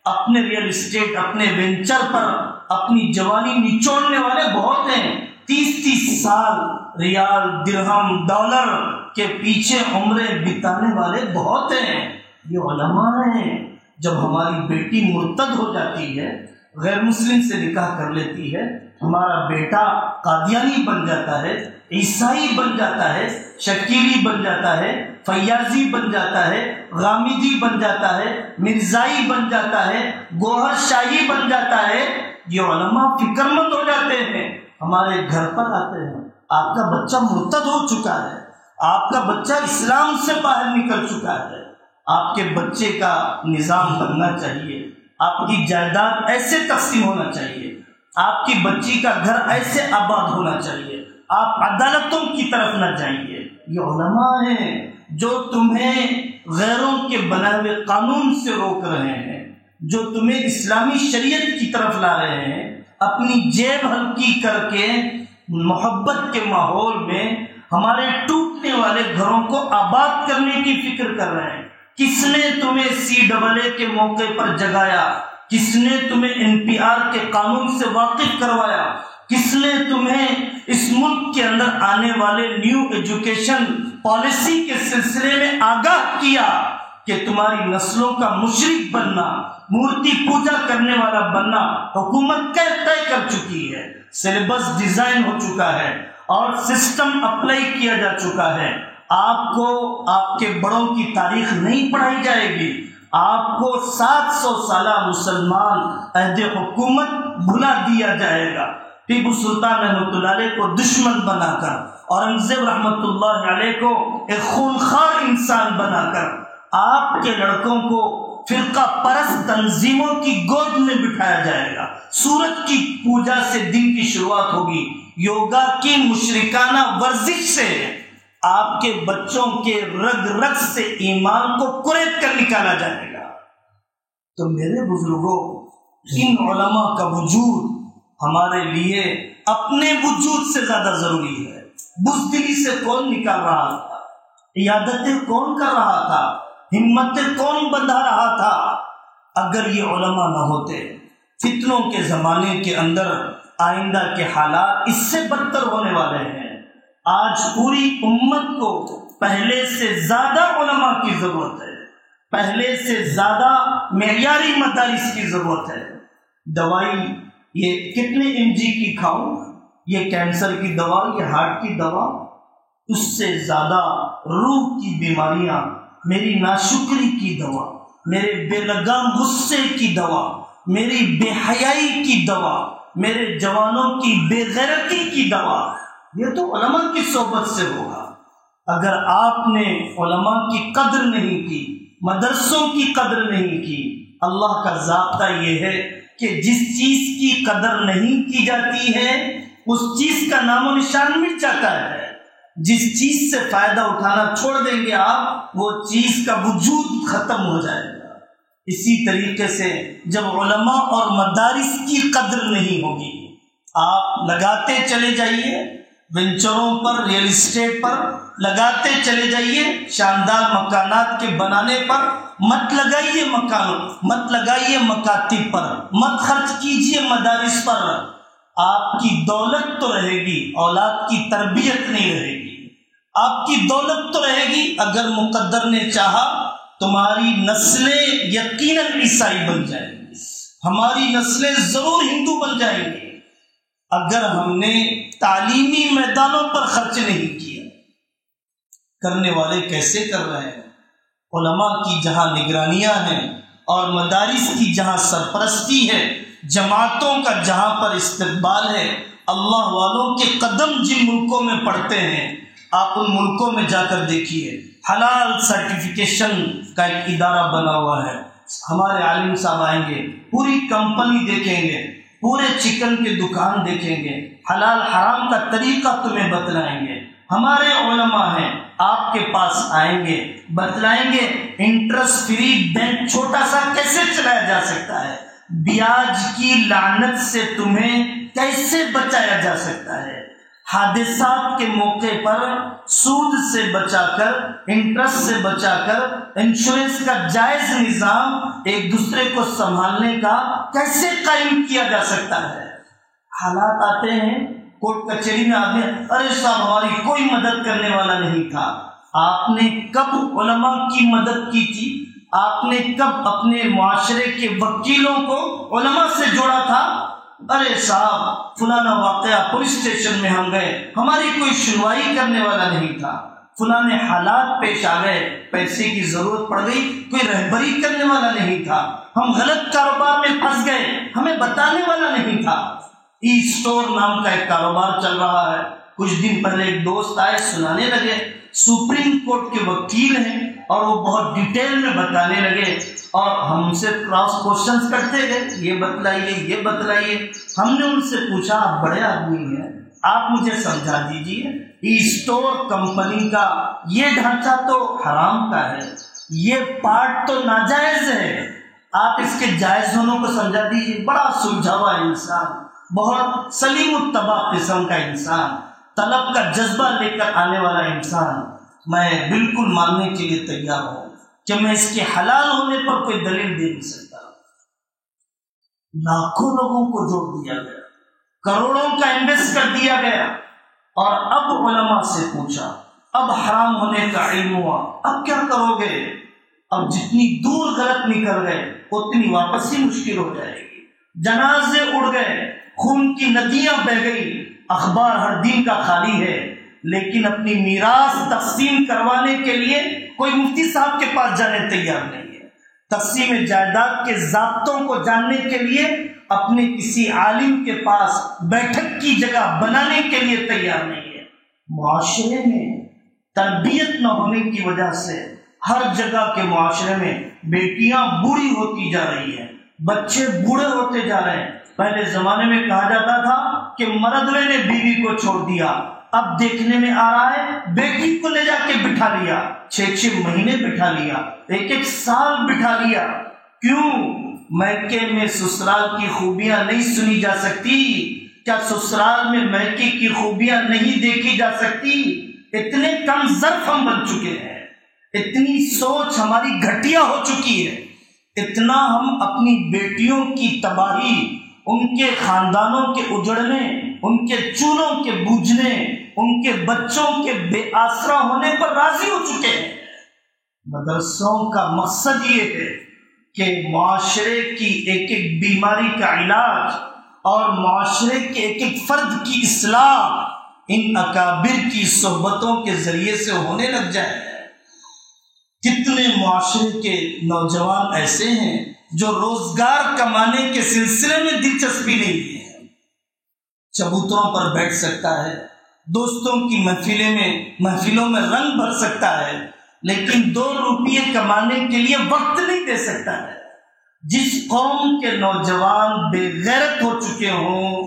اپنے ریئل اسٹیٹ، اپنے وینچر پر اپنی جوانی نچوڑنے والے بہت ہیں، 30 سال ریال، درہم، ڈالر کے پیچھے عمریں بتانے والے بہت ہیں، یہ علماء ہیں۔ جب ہماری بیٹی مرتد ہو جاتی ہے، غیر مسلم سے نکاح کر لیتی ہے، ہمارا بیٹا قادیانی بن جاتا ہے، عیسائی بن جاتا ہے، شکیلی بن جاتا ہے، فیاضی بن جاتا ہے، غامدی بن جاتا ہے، مرزائی بن جاتا ہے، گوہر شاہی بن جاتا ہے، یہ علماء فکر مند ہو جاتے ہیں، ہمارے گھر پر آتے ہیں، آپ کا بچہ مرتد ہو چکا ہے، آپ کا بچہ اسلام سے باہر نکل چکا ہے، آپ کے بچے کا نظام بننا چاہیے، آپ کی جائیداد ایسے تقسیم ہونا چاہیے، آپ کی بچی کا گھر ایسے آباد ہونا چاہیے، آپ عدالتوں کی طرف نہ جائیے۔ یہ علماء ہیں جو تمہیں غیروں کے بنائے ہوئے قانون سے روک رہے ہیں، جو تمہیں اسلامی شریعت کی طرف لا رہے ہیں، اپنی جیب ہلکی کر کے محبت کے ماحول میں ہمارے ٹوٹنے والے گھروں کو آباد کرنے کی فکر کر رہے ہیں۔ کس نے تمہیں CAA کے موقع پر جگایا؟ کس نے تمہیں NPR کے قانون سے واقف کروایا؟ کس نے تمہیں اس ملک کے اندر آنے والے نیو ایجوکیشن پالیسی کے سلسلے میں آگاہ کیا کہ تمہاری نسلوں کا مشرک بننا، مورتی پوجا کرنے والا بننا حکومت طے کر چکی ہے، سلیبس ڈیزائن ہو چکا ہے اور سسٹم اپلائی کیا جا چکا ہے۔ آپ کو آپ کے بڑوں کی تاریخ نہیں پڑھائی جائے گی، آپ کو 700 سالہ مسلمان عہد حکومت بھلا دیا جائے گا۔ ٹیپو سلطان رحمۃ اللہ علیہ کو دشمن بنا کر، اورنگزیب رحمۃ اللہ علیہ کو ایک خونخوار انسان بنا کر آپ کے لڑکوں کو فرقہ پرست تنظیموں کی گود میں بٹھایا جائے گا۔ سورج کی پوجا سے دن کی شروعات ہوگی، یوگا کی مشرکانہ ورزش سے آپ کے بچوں کے رگ رگ سے ایمان کو کریت کر نکالا جائے گا۔ تو میرے بزرگوں، ان علماء کا وجود ہمارے لیے اپنے وجود سے زیادہ ضروری ہے۔ بزدلی سے کون نکال رہا تھا؟ عیادتیں کون کر رہا تھا؟ ہمتیں کون بندھا رہا تھا؟ اگر یہ علماء نہ ہوتے، فتنوں کے زمانے کے اندر آئندہ کے حالات اس سے بدتر ہونے والے ہیں۔ آج پوری امت کو پہلے سے زیادہ علماء کی ضرورت ہے، پہلے سے زیادہ معیاری مدارس کی ضرورت ہے۔ دوائی یہ کتنے mg کی کھاؤں، یہ کینسر کی دوا، یہ ہارٹ کی دوا، اس سے زیادہ روح کی بیماریاں، میری ناشکری کی دوا، میرے بے لگام غصے کی دوا، میری بے حیائی کی دوا، میرے جوانوں کی بے غیرتی کی دوا، یہ تو علماء کی صحبت سے ہوگا۔ اگر آپ نے علماء کی قدر نہیں کی، مدرسوں کی قدر نہیں کی۔ اللہ کا ضابطہ یہ ہے کہ جس چیز کی قدر نہیں کی جاتی ہے اس چیز کا نام و نشان مٹ جاتا ہے۔ جس چیز سے فائدہ اٹھانا چھوڑ دیں گے آپ، وہ چیز کا وجود ختم ہو جائے گا۔ اسی طریقے سے جب علماء اور مدارس کی قدر نہیں ہوگی، آپ لگاتے چلے جائیے وینچروں پر، ریل اسٹیٹ پر لگاتے چلے جائیے، شاندار مکانات کے بنانے پر مت لگائیے، مکانوں مت لگائیے، مکاتب پر مت خرچ کیجیے، مدارس پر۔ آپ کی دولت تو رہے گی، اولاد کی تربیت نہیں رہے گی۔ آپ کی دولت تو رہے گی، اگر مقدر نے چاہا تمہاری نسلیں یقیناً عیسائی بن جائیں گی، ہماری نسلیں ضرور ہندو بن جائیں گی، اگر ہم نے تعلیمی میدانوں پر خرچ نہیں کیا۔ کرنے والے کیسے کر رہے ہیں؟ علماء کی جہاں نگرانیاں ہیں اور مدارس کی جہاں سرپرستی ہے، جماعتوں کا جہاں پر استقبال ہے، اللہ والوں کے قدم جن ملکوں میں پڑتے ہیں، آپ ان ملکوں میں جا کر دیکھیے، حلال سرٹیفیکیشن کا ایک ادارہ بنا ہوا ہے۔ ہمارے عالم صاحب آئیں گے، پوری کمپنی دیکھیں گے، پورے چکن کی دکان دیکھیں گے، حلال حرام کا طریقہ تمہیں بتلائیں گے۔ ہمارے علماء ہیں، آپ کے پاس آئیں گے، بتلائیں گے انٹرسٹ فری بینک چھوٹا سا کیسے چلایا جا سکتا ہے، بیاج کی لعنت سے تمہیں کیسے بچایا جا سکتا ہے، حادثات کے موقع پر سود سے بچا کر، انٹرسٹ سے بچا کر، انشورنس کا جائز نظام ایک دوسرے کو سنبھالنے کا کیسے قائم کیا جا سکتا ہے۔ حالات آتے ہیں کورٹ کچہری میں، آدمی ارے صاحب ہماری کوئی مدد کرنے والا نہیں تھا۔ آپ نے کب علماء کی مدد کی تھی؟ آپ نے کب اپنے معاشرے کے وکیلوں کو علماء سے جوڑا تھا؟ ارے صاحب فلانا واقعہ پولیس اسٹیشن میں ہم گئے، ہماری کوئی سنوائی کرنے والا نہیں تھا، فلانے حالات پیش آ گئے، پیسے کی ضرورت پڑ گئی، کوئی رہبری کرنے والا نہیں تھا، ہم غلط کاروبار میں پھنس گئے، ہمیں بتانے والا نہیں تھا۔ ای اسٹور نام کا ایک کاروبار چل رہا ہے، کچھ دن پہلے ایک دوست آئے، سنانے لگے، سپریم کورٹ کے وکیل ہیں اور وہ بہت ڈیٹیل میں بتانے لگے، اور ہم سے کراس کوشچنز کرتے گئے، یہ بتلائیے یہ بتلائیے۔ ہم نے ان سے پوچھا آپ بڑے آدمی ہیں، آپ مجھے سمجھا دیجیے، ای اسٹور کمپنی کا یہ ڈھانچہ تو حرام کا ہے، یہ پارٹ تو ناجائز ہے، آپ اس کے جائز ہونوں کو سمجھا دیجیے۔ بڑا سلجھا ہوا انسان، بہت سلیم الطبع قسم کا انسان، طلب کا جذبہ لے کر آنے والا انسان، میں بالکل ماننے کے لیے تیار ہوں کہ میں اس کے حلال ہونے پر کوئی دلیل دے نہیں سکتا۔ لاکھوں لوگوں کو جوڑ دیا گیا، کروڑوں کا انویسٹ کر دیا گیا، اور اب علماء سے پوچھا، اب حرام ہونے کا علم ہوا، اب کیا کرو گے؟ اب جتنی دور غلط نکل گئے اتنی واپسی مشکل ہو جائے گی، جنازے اڑ گئے، خون کی ندیاں بہہ گئی، اخبار ہر دن کا خالی ہے، لیکن اپنی میراث تقسیم کروانے کے لیے کوئی مفتی صاحب کے پاس جانے تیار نہیں ہے، تقسیم جائیداد کے ضابطوں کو جاننے کے لیے اپنے کسی عالم کے پاس بیٹھک کی جگہ بنانے کے لیے تیار نہیں ہے۔ معاشرے میں تربیت نہ ہونے کی وجہ سے ہر جگہ کے معاشرے میں بیٹیاں بوڑھی ہوتی جا رہی ہیں، بچے بوڑھے ہوتے جا رہے ہیں۔ پہلے زمانے میں کہا جاتا تھا کہ مردوے نے بیوی کو چھوڑ دیا، اب دیکھنے میں آ رہا ہے بیٹی کو لے جا کے بٹھا لیا، 6 مہینے بٹھا لیا، 1 سال بٹھا لیا۔ کیوں؟ میکے میں سسرال کی خوبیاں نہیں سنی جا سکتی؟ کیا سسرال میں میکے کی خوبیاں نہیں دیکھی جا سکتی؟ اتنے کم ظرف ہم بن چکے ہیں، اتنی سوچ ہماری گھٹیا ہو چکی ہے، اتنا ہم اپنی بیٹیوں کی تباہی، ان کے خاندانوں کے اجڑنے، ان کے چولہوں کے بوجھنے، ان کے بچوں کے بے آسرا ہونے پر راضی ہو چکے ہیں۔ مدرسوں کا مقصد یہ ہے کہ معاشرے کی ایک ایک بیماری کا علاج اور معاشرے کے ایک ایک فرد کی اصلاح ان اکابر کی صحبتوں کے ذریعے سے ہونے لگ جائے۔ کتنے معاشرے کے نوجوان ایسے ہیں جو روزگار کمانے کے سلسلے میں دلچسپی نہیں ہے، چبوتروں پر بیٹھ سکتا ہے، دوستوں کی محفلوں میں رنگ بھر سکتا ہے، لیکن 2 روپیے کمانے کے لیے وقت نہیں دے سکتا ہے۔ جس قوم کے نوجوان بے غیرت ہو چکے ہوں،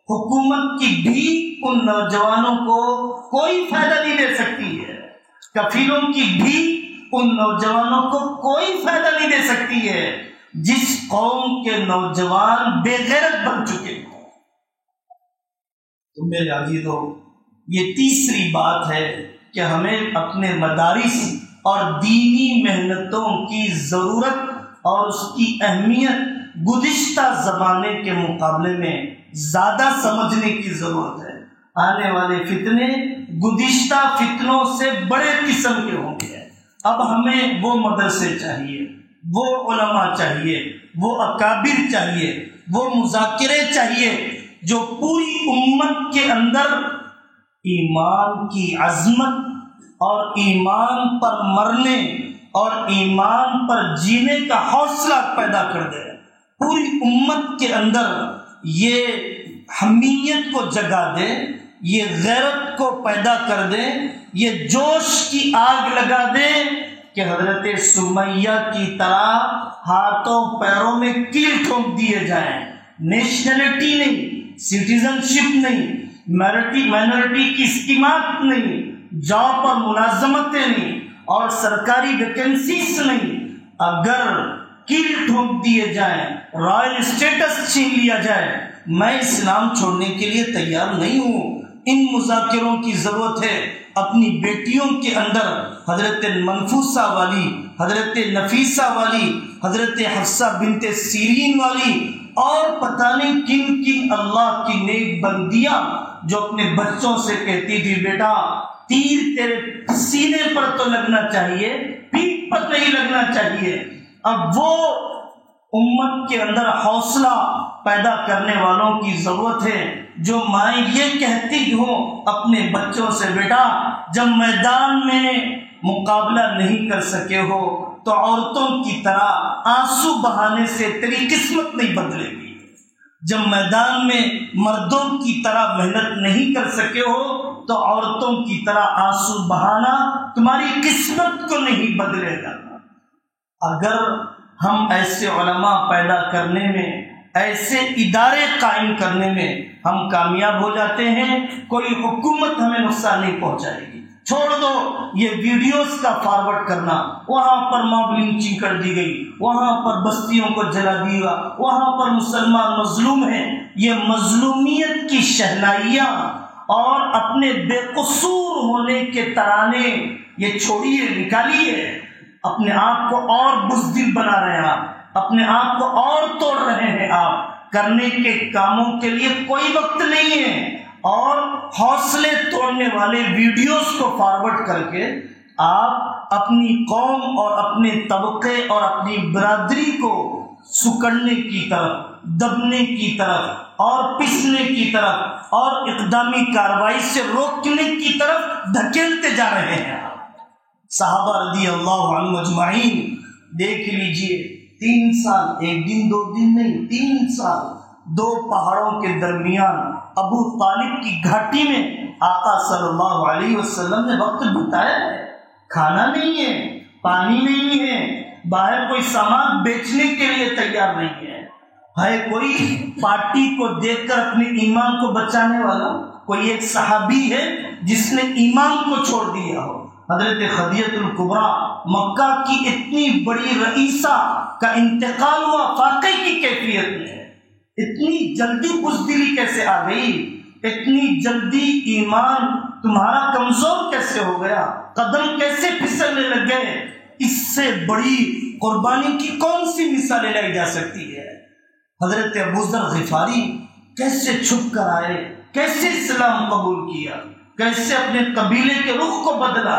حکومت کی بھی ان نوجوانوں کو کوئی فائدہ نہیں دے سکتی ہے، کفیلوں کی بھی ان نوجوانوں کو کوئی فائدہ نہیں دے سکتی ہے جس قوم کے نوجوان بے غیرت بن چکے ہیں۔ تو میرے عزیزو، یہ تیسری بات ہے کہ ہمیں اپنے مدارس اور دینی محنتوں کی ضرورت اور اس کی اہمیت گزشتہ زمانے کے مقابلے میں زیادہ سمجھنے کی ضرورت ہے۔ آنے والے فتنے گزشتہ فتنوں سے بڑے قسم کے ہوں گے۔ اب ہمیں وہ مدرسے چاہیے، وہ علماء چاہیے، وہ اکابر چاہیے، وہ مذاکرے چاہیے جو پوری امت کے اندر ایمان کی عظمت اور ایمان پر مرنے اور ایمان پر جینے کا حوصلہ پیدا کر دے، پوری امت کے اندر یہ حمیت کو جگا دے، یہ غیرت کو پیدا کر دے، یہ جوش کی آگ لگا دے کہ حضرت سمیہ کی طرح ہاتھوں پیروں میں کیل ٹھونک دیے جائیں۔ نیشنلٹی نہیں، سٹیزن شپ نہیں، مائنورٹی کی اسکیمات نہیں، جاب پر ملازمتیں نہیں اور سرکاری ویکنسیز نہیں، اگر کیل ٹھونک دیے جائیں، رائل اسٹیٹس چھین لیا جائے، میں اسلام چھوڑنے کے لیے تیار نہیں ہوں۔ ان مذاکروں کی ضرورت ہے۔ اپنی بیٹیوں کے اندر حضرت منفوسہ والی، حضرت نفیسہ والی، حضرت حفصہ بنت سیرین والی اور پتہ نہیں کن کن اللہ کی نیک بندیاں جو اپنے بچوں سے کہتی تھی بیٹا تیر تیرے سینے پر تو لگنا چاہیے، پیٹھ پر نہیں لگنا چاہیے۔ اب وہ امت کے اندر حوصلہ پیدا کرنے والوں کی ضرورت ہے جو مائیں یہ کہتی ہوں اپنے بچوں سے بیٹا جب میدان میں مقابلہ نہیں کر سکے ہو تو عورتوں کی طرح آنسو بہانے سے تیری قسمت نہیں بدلے گی، جب میدان میں مردوں کی طرح محنت نہیں کر سکے ہو تو عورتوں کی طرح آنسو بہانا تمہاری قسمت کو نہیں بدلے گا۔ اگر ہم ایسے علماء پیدا کرنے میں، ایسے ادارے قائم کرنے میں ہم کامیاب ہو جاتے ہیں، کوئی حکومت ہمیں نقصان نہیں پہنچائے گی۔ چھوڑ دو یہ ویڈیوز کا فارورڈ کرنا، وہاں پر موب لنچنگ کر دی گئی، وہاں پر بستیوں کو جلا دیا، وہاں پر مسلمان مظلوم ہیں، یہ مظلومیت کی شہنائیاں اور اپنے بے قصور ہونے کے ترانے یہ چھوڑیے، نکالیے۔ اپنے آپ کو اور بزدل بنا رہے ہیں آپ، اپنے آپ کو اور توڑ رہے ہیں آپ، کرنے کے کاموں کے لیے کوئی وقت نہیں ہے، اور حوصلے توڑنے والے ویڈیوز کو فارورڈ کر کے آپ اپنی قوم اور اپنے طبقے اور اپنی برادری کو سکڑنے کی طرف، دبنے کی طرف اور پسنے کی طرف اور اقدامی کارروائی سے روکنے کی طرف دھکیلتے جا رہے ہیں۔ صحابہ رضی اللہ عنہ اجمعین دیکھ لیجئے، 3 سال، 1 دن 2 دن نہیں، 3 سال 2 پہاڑوں کے درمیان ابو طالب کی گھاٹی میں آقا صلی اللہ علیہ وسلم نے وقت بتایا ہے۔ کھانا نہیں ہے، پانی نہیں ہے، باہر کوئی سامان بیچنے کے لیے تیار نہیں ہے کوئی پارٹی کو دیکھ کر اپنے ایمان کو بچانے والا، کوئی ایک صحابی ہے جس نے ایمان کو چھوڑ دیا ہو۔ حضرت خدیجہ الکبریٰ مکہ کی اتنی بڑی رئیسہ کا انتقال ہوا فاقے کی کیفیت میں، اتنی جلدی بزدلی کیسے آ گئی، اتنی جلدی ایمان تمہارا کمزور کیسے ہو گیا، قدم کیسے پھسلنے لگ گئے؟ اس سے بڑی قربانی کی کون سی مثالیں لائی جا سکتی ہے؟ حضرت ابوذر غفاری کیسے چھپ کر آئے، کیسے اسلام قبول کیا، کیسے اپنے قبیلے کے رخ کو بدلا۔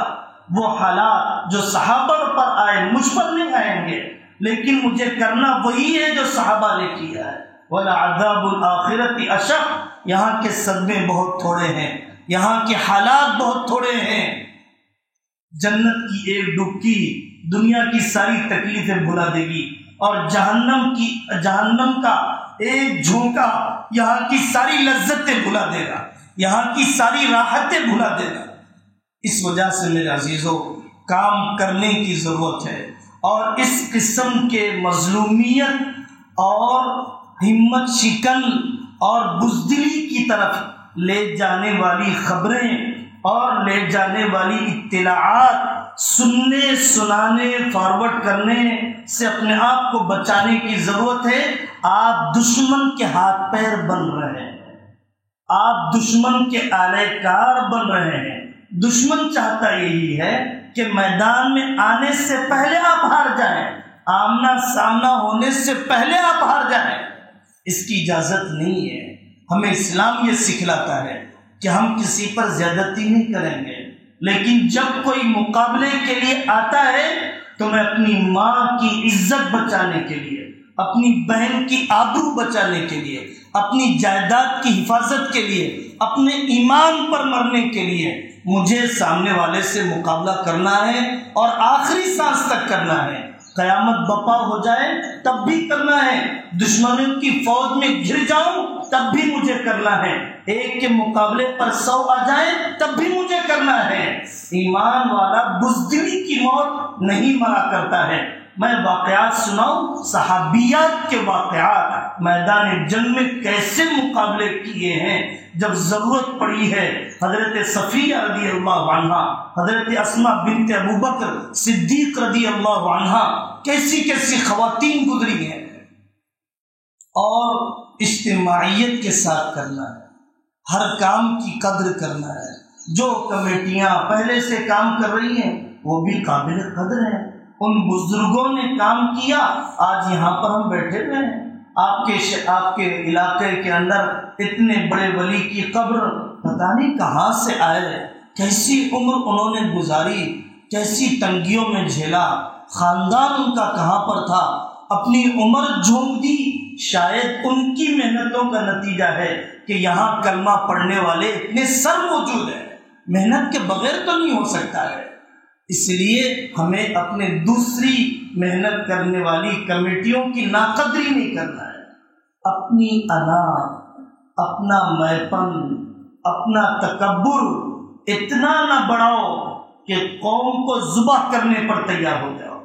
وہ حالات جو صحابہ پر آئے مجھ پر نہیں آئیں گے، لیکن مجھے کرنا وہی ہے جو صحابہ نے کیا ہے۔ وَلَعَذَابُ الْآخِرَةِ أَشَقُّ، یہاں کے صدمے بہت تھوڑے ہیں، یہاں کے حالات بہت تھوڑے ہیں۔ جنت کی ایک ڈبکی دنیا کی ساری تکلیفیں بھلا دے گی، اور جہنم کا ایک جھونکا یہاں کی ساری لذتیں بھلا دے گا، یہاں کی ساری راحتیں بھلا دے گا۔ اس وجہ سے میرے عزیزو، کام کرنے کی ضرورت ہے، اور اس قسم کے مظلومیت اور ہمت شکن اور بزدلی کی طرف لے جانے والی خبریں اور لے جانے والی اطلاعات سننے، سنانے، فارورڈ کرنے سے اپنے آپ کو بچانے کی ضرورت ہے۔ آپ دشمن کے ہاتھ پیر بن رہے ہیں، آپ دشمن کے آلے کار بن رہے ہیں۔ دشمن چاہتا یہی ہے کہ میدان میں آنے سے پہلے آپ ہار جائیں، آمنا سامنا ہونے سے پہلے آپ ہار جائیں۔ اس کی اجازت نہیں ہے۔ ہمیں اسلام یہ سکھلاتا ہے کہ ہم کسی پر زیادتی نہیں کریں گے، لیکن جب کوئی مقابلے کے لیے آتا ہے تو میں اپنی ماں کی عزت بچانے کے لیے، اپنی بہن کی آبرو بچانے کے لیے، اپنی جائیداد کی حفاظت کے لیے، اپنے ایمان پر مرنے کے لیے مجھے سامنے والے سے مقابلہ کرنا ہے، اور آخری سانس تک کرنا ہے۔ قیامت بپا ہو جائے تب بھی کرنا ہے، دشمنوں کی فوج میں گر جاؤں تب بھی مجھے کرنا ہے، ایک کے مقابلے پر 100 آ جائیں تب بھی مجھے کرنا ہے۔ ایمان والا بزدلی کی موت نہیں مرا کرتا ہے۔ میں واقعات سناؤں، صحابیات کے واقعات، میدان جنگ میں کیسے مقابلے کیے ہیں جب ضرورت پڑی ہے۔ حضرت صفیہ رضی اللہ عنہا، حضرت اسماء بنت ابوبکر صدیق رضی اللہ عنہا، کیسی کیسی خواتین گزری ہیں، اور اجتماعیت کے ساتھ کرنا ہے، ہر کام کی قدر کرنا ہے۔ جو کمیٹیاں پہلے سے کام کر رہی ہیں وہ بھی قابل قدر ہیں، ان بزرگوں نے کام کیا، آج یہاں پر ہم بیٹھے ہوئے ہیں۔ آپ کے علاقے کے اندر اتنے بڑے ولی کی قبر پتہ نہیں کہاں سے آئے، کیسی عمر انہوں نے گزاری، کیسی تنگیوں میں جھیلا، خاندان ان کا کہاں پر تھا، اپنی عمر جھونک دی۔ شاید ان کی محنتوں کا نتیجہ ہے کہ یہاں کلمہ پڑھنے والے اتنے سر موجود ہیں۔ محنت کے بغیر تو نہیں ہو سکتا ہے۔ اس لیے ہمیں اپنے دوسری محنت کرنے والی کمیٹیوں کی ناقدری نہیں کرنا ہے۔ اپنی انا، اپنا میپن، اپنا تکبر اتنا نہ بڑھاؤ کہ قوم کو ذبح کرنے پر تیار ہو جاؤ۔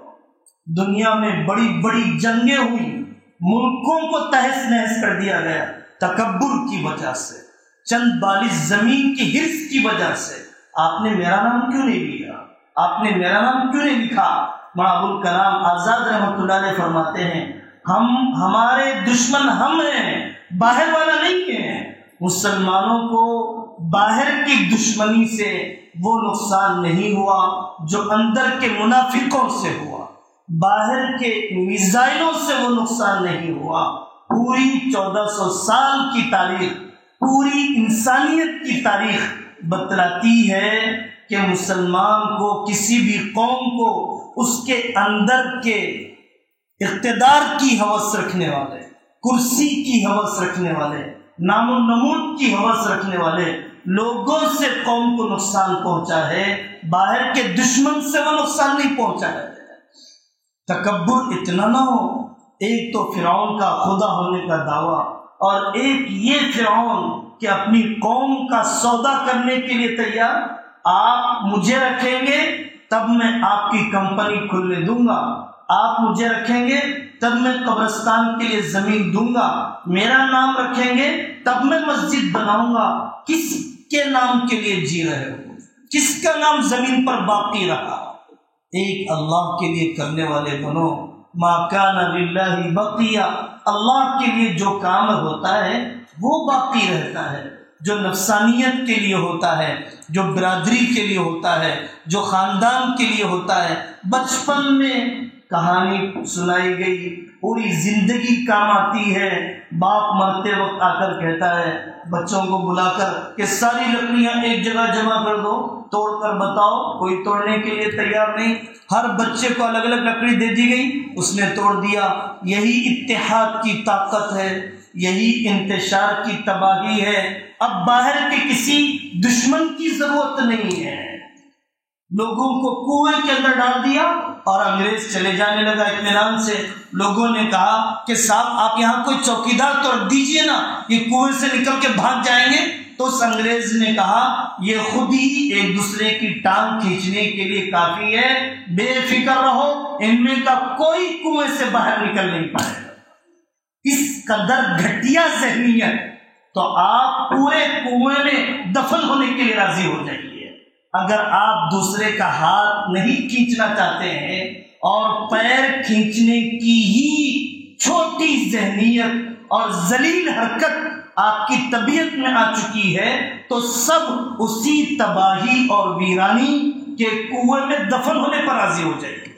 دنیا میں بڑی بڑی جنگیں ہوئی، ملکوں کو تہس نہس کر دیا گیا تکبر کی وجہ سے، چند بالش زمین کی حرص کی وجہ سے۔ آپ نے میرا نام کیوں نہیں لیا؟ آپ نے میرا نام کیوں نہیں لکھا؟ مولانا ابوالکلام آزاد رحمۃ اللہ علیہ فرماتے ہیں، ہمارے دشمن ہم ہیں، باہر والا نہیں ہے۔ مسلمانوں کو باہر کی دشمنی سے وہ نقصان نہیں ہوا جو اندر کے منافقوں سے ہوا، باہر کے میزائلوں سے وہ نقصان نہیں ہوا۔ پوری 1400 سال کی تاریخ، پوری انسانیت کی تاریخ بتلاتی ہے کہ مسلمان کو، کسی بھی قوم کو، اس کے اندر کے اقتدار کی ہوس رکھنے والے، کرسی کی ہوس رکھنے والے، نام و نمود کی ہوس رکھنے والے لوگوں سے قوم کو نقصان پہنچا ہے، باہر کے دشمن سے وہ نقصان نہیں پہنچا ہے۔ تکبر اتنا نہ ہو، ایک تو فرعون کا خدا ہونے کا دعویٰ، اور ایک یہ فرعون کہ اپنی قوم کا سودا کرنے کے لیے تیار۔ آپ مجھے رکھیں گے تب میں آپ کی کمپنی کھلنے دوں گا، آپ مجھے رکھیں گے تب میں قبرستان کے لیے زمین دوں گا، میرا نام رکھیں گے تب میں مسجد بناؤں گا۔ کس کے نام کے لیے جی رہے ہو؟ کس کا نام زمین پر باقی رہا؟ ایک اللہ کے لیے کرنے والے بنو۔ ما کان للہ بقیہ، اللہ کے لیے جو کام ہوتا ہے وہ باقی رہتا ہے، جو نفسانیت کے لیے ہوتا ہے، جو برادری کے لیے ہوتا ہے، جو خاندان کے لیے ہوتا ہے۔ بچپن میں کہانی سنائی گئی، پوری زندگی کام آتی ہے۔ باپ مرتے وقت آ کر کہتا ہے بچوں کو بلا کر کہ ساری لکڑیاں ایک جگہ جمع کر دو، توڑ کر بتاؤ، کوئی توڑنے کے لیے تیار نہیں۔ ہر بچے کو الگ الگ لکڑی دے دی گئی، اس نے توڑ دیا۔ یہی اتحاد کی طاقت ہے، یہی انتشار کی تباہی ہے۔ اب باہر کے کسی دشمن کی ضرورت نہیں ہے۔ لوگوں کو کنویں کے اندر ڈال دیا اور انگریز چلے جانے لگا اطمینان سے۔ لوگوں نے کہا کہ صاحب آپ یہاں کوئی چوکیدار تو رکھ دیجئے نا، یہ کنویں سے نکل کے بھاگ جائیں گے۔ تو اس انگریز نے کہا یہ خود ہی ایک دوسرے کی ٹانگ کھینچنے کے لیے کافی ہے، بے فکر رہو، ان میں کا کوئی کنویں سے باہر نکل نہیں پائے گا۔ اس قدر گھٹیا ذہنیت، تو آپ پورے کنویں میں دفن ہونے کے لیے راضی ہو جائیے۔ اگر آپ دوسرے کا ہاتھ نہیں کھینچنا چاہتے ہیں اور پیر کھینچنے کی ہی چھوٹی ذہنیت اور ذلیل حرکت آپ کی طبیعت میں آ چکی ہے، تو سب اسی تباہی اور ویرانی کے کنویں میں دفن ہونے پر راضی ہو جائے گی۔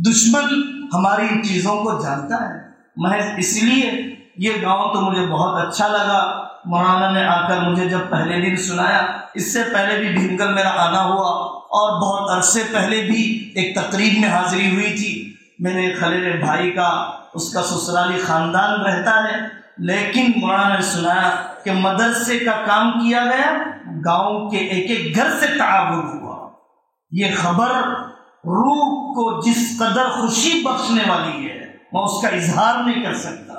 دشمن ہماری ان چیزوں کو جانتا ہے۔ محض اس لیے یہ گاؤں تو مجھے بہت اچھا لگا، مولانا نے آ کر مجھے جب پہلے دن سنایا، اس سے پہلے بھی بھینگل میرا آنا ہوا اور بہت عرصے پہلے بھی ایک تقریب میں حاضری ہوئی تھی۔ میرے خلیل بھائی کا اس کا سسرالی خاندان رہتا ہے، لیکن مولانا نے سنایا کہ مدرسے کا کام کیا گیا، گاؤں کے ایک ایک گھر سے تعاون ہوا۔ یہ خبر روح کو جس قدر خوشی بخشنے والی ہے میں اس کا اظہار نہیں کر سکتا۔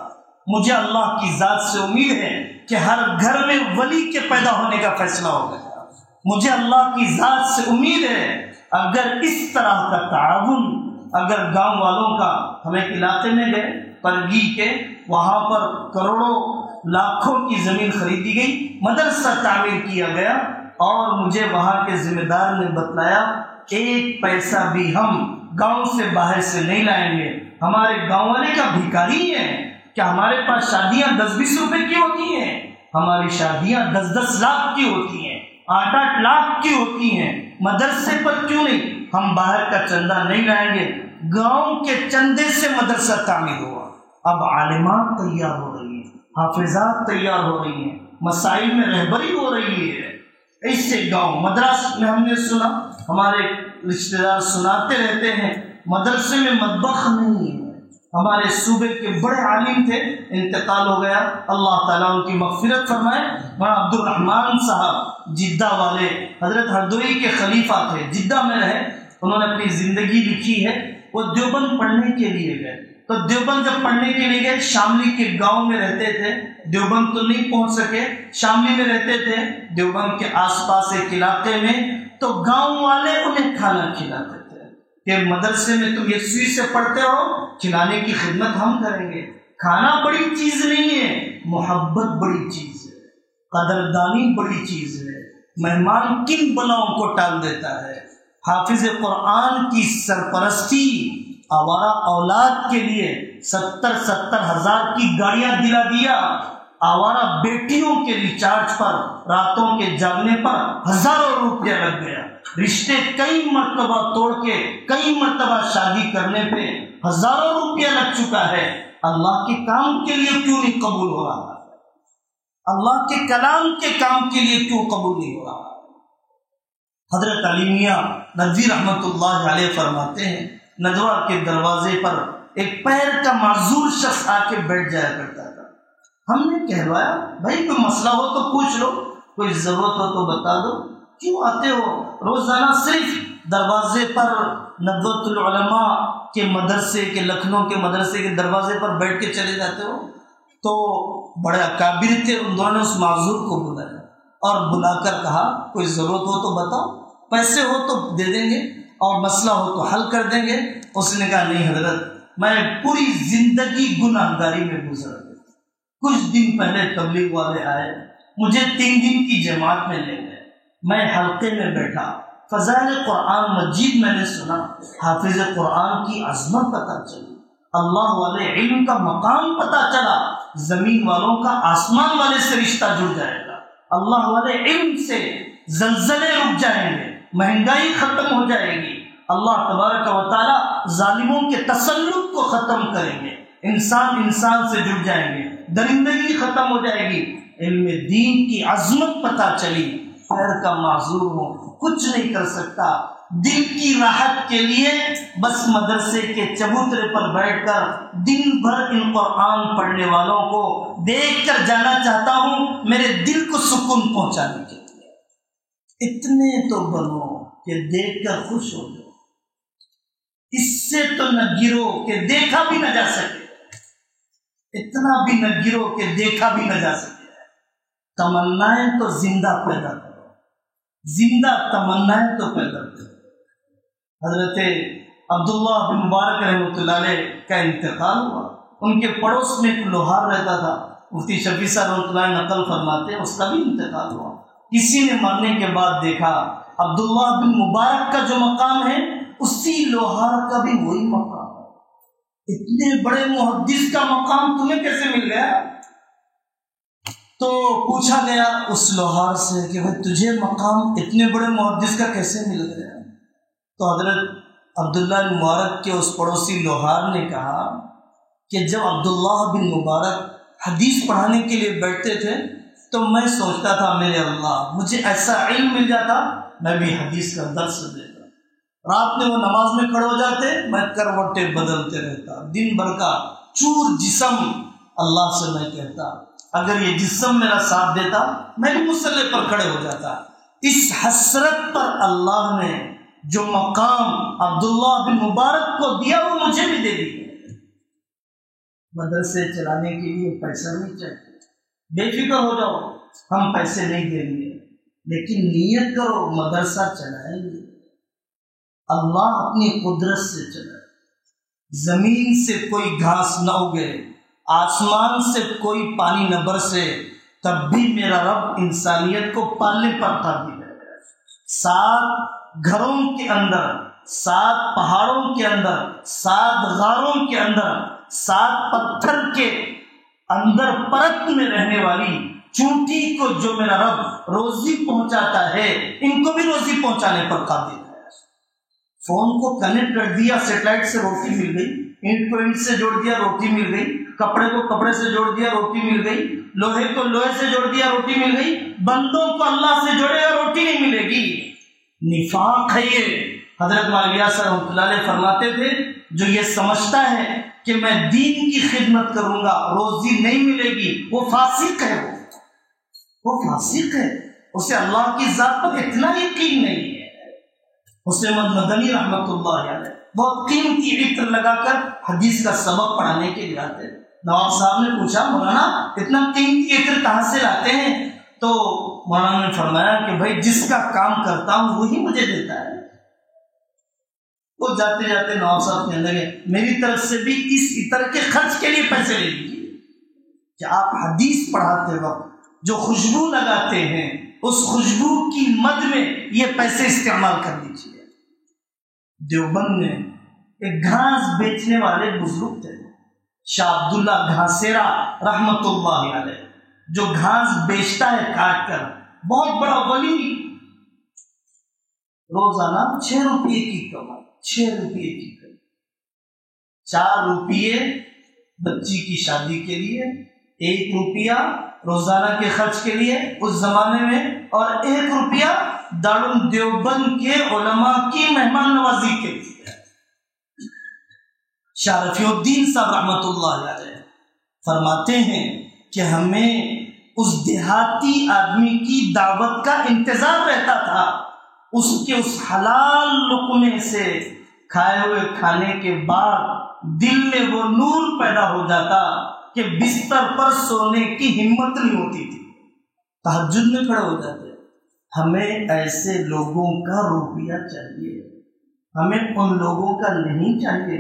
مجھے اللہ کی ذات سے امید ہے کہ ہر گھر میں ولی کے پیدا ہونے کا فیصلہ ہوگا۔ مجھے اللہ کی ذات سے امید ہے اگر اس طرح کا تعاون اگر گاؤں والوں کا، ہم ایک علاقے میں گئے پرگی کے، وہاں پر کروڑوں لاکھوں کی زمین خریدی گئی، مدرسہ تعمیر کیا گیا، اور مجھے وہاں کے ذمہ دار نے بتلایا ایک پیسہ بھی ہم گاؤں سے باہر سے نہیں لائیں گے۔ ہمارے گاؤں والے کا بھکاری ہیں کیا؟ ہمارے پاس شادیاں 10-20 روپے کی ہوتی ہیں، ہماری شادیاں 10-10 لاکھ کی ہوتی ہیں، 8-8 لاکھ کی ہوتی ہیں۔ مدرسے پر کیوں نہیں؟ ہم باہر کا چندہ نہیں لائیں گے، گاؤں کے چندے سے مدرسہ تعمیر ہوا۔ اب عالمات تیار ہو رہی ہیں، حافظات تیار ہو رہی ہیں، مسائل میں رہبری ہو رہی ہے۔ ایسے گاؤں مدرسہ میں ہم نے سنا، ہمارے رشتہ دار سناتے رہتے ہیں، مدرسے میں مطبخ نہیں ہے۔ ہمارے صوبے کے بڑے عالم تھے، انتقال ہو گیا، اللہ تعالیٰ ان کی مغفرت فرمائے، مولانا عبد الرحمان صاحب جدہ والے، حضرت ہردوئی کے خلیفہ تھے، جدہ میں رہے، انہوں نے اپنی زندگی لکھی ہے۔ وہ دیوبند پڑھنے کے لیے گئے، تو دیوبند جب پڑھنے کے لیے گئے، شاملی کے گاؤں میں رہتے تھے، دیوبند تو نہیں پہنچ سکے، شاملی میں رہتے تھے، دیوبند کے آس پاس ایک علاقے میں، تو گاؤں والے انہیں کھانا کھلاتے تھے کہ مدرسے میں تم یہ سوئی سے پڑھتے ہو، کھلانے کی خدمت ہم کریں گے۔ کھانا بڑی چیز نہیں ہے، محبت بڑی چیز ہے، قدردانی بڑی چیز ہے۔ مہمان کن بلاؤں کو ٹال دیتا ہے۔ حافظ قرآن کی سرپرستی آوارہ اولاد کے لیے 70 ہزار کی گاڑیاں دلا دیا، آوارہ بیٹیوں کے ریچارج پر، راتوں کے جاگنے پر ہزاروں روپیہ لگ گیا، رشتے کئی مرتبہ توڑ کے کئی مرتبہ شادی کرنے پہ ہزاروں روپیہ لگ چکا ہے۔ اللہ کے کام کے لیے کیوں نہیں قبول ہو رہا؟ اللہ کے کلام کے کام کے لیے کیوں قبول نہیں ہو رہا؟ حضرت علی میاں ندوی رحمت اللہ علیہ فرماتے ہیں، ندوہ کے دروازے پر ایک پیر کا معذور شخص آ کے بیٹھ جایا کرتا تھا۔ ہم نے کہلوایا بھائی کوئی مسئلہ ہو تو پوچھ لو، کوئی ضرورت ہو تو بتا دو، کیوں آتے ہو روزانہ صرف دروازے پر ندوۃ العلماء کے مدرسے کے، لکھنؤ کے مدرسے کے دروازے پر بیٹھ کے چلے جاتے ہو؟ تو بڑے اکابر تھے، انہوں نے اس معذور کو بلایا اور بلا کر کہا کوئی ضرورت ہو تو بتاؤ، پیسے ہو تو دے دیں گے اور مسئلہ ہو تو حل کر دیں گے۔ اس نے کہا نہیں حضرت، میں پوری زندگی گناہ گاری میں گزر گئی، کچھ دن پہلے تبلیغ والے آئے، مجھے 3 دن کی جماعت میں لے گئے، میں حلقے میں بیٹھا، فضائل قرآن مجید میں نے سنا، حافظ قرآن کی عظمت پتہ چلی، اللہ والے علم کا مقام پتہ چلا، زمین والوں کا آسمان والے سے رشتہ جڑ جائے گا، اللہ والے علم سے زلزلے رک جائیں گے، مہنگائی ختم ہو جائے گی، اللہ تبارک و تعالی ظالموں کے تسلط کو ختم کریں گے، انسان سے جڑ جائیں گے، درندگی ختم ہو جائے گی، علم دین کی عظمت پتہ چلی۔ خیر کا معذور ہوں، کچھ نہیں کر سکتا، دل کی راحت کے لیے بس مدرسے کے چبوترے پر بیٹھ کر دن بھر ان قرآن پڑھنے والوں کو دیکھ کر جانا چاہتا ہوں، میرے دل کو سکون پہنچانے کے لیے۔ اتنے تو بنو کہ دیکھ کر خوش ہو جاؤ، اس سے تو نہ گرو کہ دیکھا بھی نہ جا سکے، اتنا بھی نہ گرو کہ دیکھا بھی نہ جا سکے۔ تمنائیں تو زندہ پیدا کرو، زندہ تمنائیں تو پیدا کرو۔ حضرت عبداللہ بن مبارک رحمۃ اللہ علیہ کا انتقال ہوا، ان کے پڑوس میں ایک لوہار رہتا تھا، مفتی شفیع صاحب رحمۃ اللہ علیہ نقل فرماتے ہیں، اس کا بھی انتقال ہوا۔ کسی نے مرنے کے بعد دیکھا عبداللہ بن مبارک کا جو مقام ہے اسی لوہار کا بھی وہی مقام ہے۔ اتنے بڑے محدث کا مقام تمہیں کیسے مل گیا؟ تو پوچھا گیا اس لوہار سے کہ بھائی تجھے مقام اتنے بڑے محدث کا کیسے مل گیا؟ تو حضرت عبداللہ بن مبارک کے اس پڑوسی لوہار نے کہا کہ جب عبداللہ بن مبارک حدیث پڑھانے کے لیے بیٹھتے تھے تو میں سوچتا تھا میرے اللہ مجھے ایسا علم مل جاتا میں بھی حدیث کا درس دیتا۔ رات میں وہ نماز میں کھڑے ہو جاتے، میں کروٹیں بدلتے رہتا، دن بھر کا چور جسم اللہ سے میں کہتا اگر یہ جسم میرا ساتھ دیتا میں بھی مصلی پر کھڑے ہو جاتا۔ اس حسرت پر اللہ نے جو مقام عبداللہ بن مبارک کو دیا وہ مجھے بھی دے دیا۔ مدرسے چلانے کے لیے پیسہ نہیں چاہیے، بے فکر ہو جاؤ ہم پیسے نہیں دیں گے، لیکن نیت کرو مدرسہ چلائیں گے، اللہ اپنی قدرت سے چلائے، زمین سے کوئی گھاس نہ اگے، آسمان سے کوئی پانی نہ برسے، تب بھی میرا رب انسانیت کو پالنے پر قادر ہے۔ 7 گھروں کے اندر، 7 پہاڑوں کے اندر، 7 غاروں کے اندر، 7 پتھر کے اندر پرت میں رہنے والی چونٹی کو جو میرا رب روزی پہنچاتا ہے ان کو بھی روزی پہنچانے پر قادر ہے۔ فون کو کنیکٹ کر دیا سیٹلائٹ سے روٹی مل گئی، اینٹ کو اینٹ سے جوڑ دیا روٹی مل گئی، کپڑے کو کپڑے سے جوڑ دیا روٹی مل گئی، لوہے کو لوہے سے جوڑ دیا روٹی مل گئی، بندوں کو اللہ سے جوڑے گا روٹی نہیں ملے گی۔ نفاق ہے یہ۔ حضرت مولوی صاحب رحمۃ اللہ علیہ فرماتے تھے جو یہ سمجھتا ہے کہ میں دین کی خدمت کروں گا روزی نہیں ملے گی وہ فاسق ہے، وہ فاسق ہے، اسے اللہ کی ذات پر اتنا یقین نہیں ہے۔ حسین احمد مدنی رحمۃ اللہ علیہ بہت قیمتی عطر لگا کر حدیث کا سبق پڑھانے کے لیے آتے۔ نواب صاحب نے پوچھا مولانا اتنا قیمتی عطر کہاں سے لاتے ہیں؟ تو مولانا نے فرمایا کہ بھائی جس کا کام کرتا ہوں وہی مجھے دیتا ہے۔ وہ جاتے جاتے نواب صاحب کہنے لگے میری طرف سے بھی اس عطر کے خرچ کے لیے پیسے لے لیجیے کہ آپ حدیث پڑھاتے وقت جو خوشبو لگاتے ہیں اس خوشبو کی مد میں یہ پیسے استعمال کر لیجیے۔ دیوبند میں ایک گھاس بیچنے والے بزرگ تھے شاہ عبداللہ گھاسیرا رحمت اللہ علیہ، جو گھاس بیچتا ہے کاٹ کر، بہت بڑا ولی، روزانہ 6 روپے کی کمائی، 6 روپے کی کمائی، 4 روپے بچی کی شادی کے لیے، 1 روپیہ روزانہ کے خرچ کے لیے اس زمانے میں، اور 1 روپیہ دارالعلوم دیوبند کے علماء کی مہمان نوازی کے لیے۔ شاہ رفیع الدین صاحب رحمۃ اللہ علیہ فرماتے ہیں کہ ہمیں اس دیہاتی آدمی کی دعوت کا انتظار رہتا تھا، اس کے اس حلال لقمے سے کھائے ہوئے کھانے کے بعد دل میں وہ نور پیدا ہو جاتا کہ بستر پر سونے کی ہمت نہیں ہوتی تھی، تہجد میں کھڑے ہو جاتے۔ ہمیں ایسے لوگوں کا روپیہ چاہیے، ہمیں ان لوگوں کا نہیں چاہیے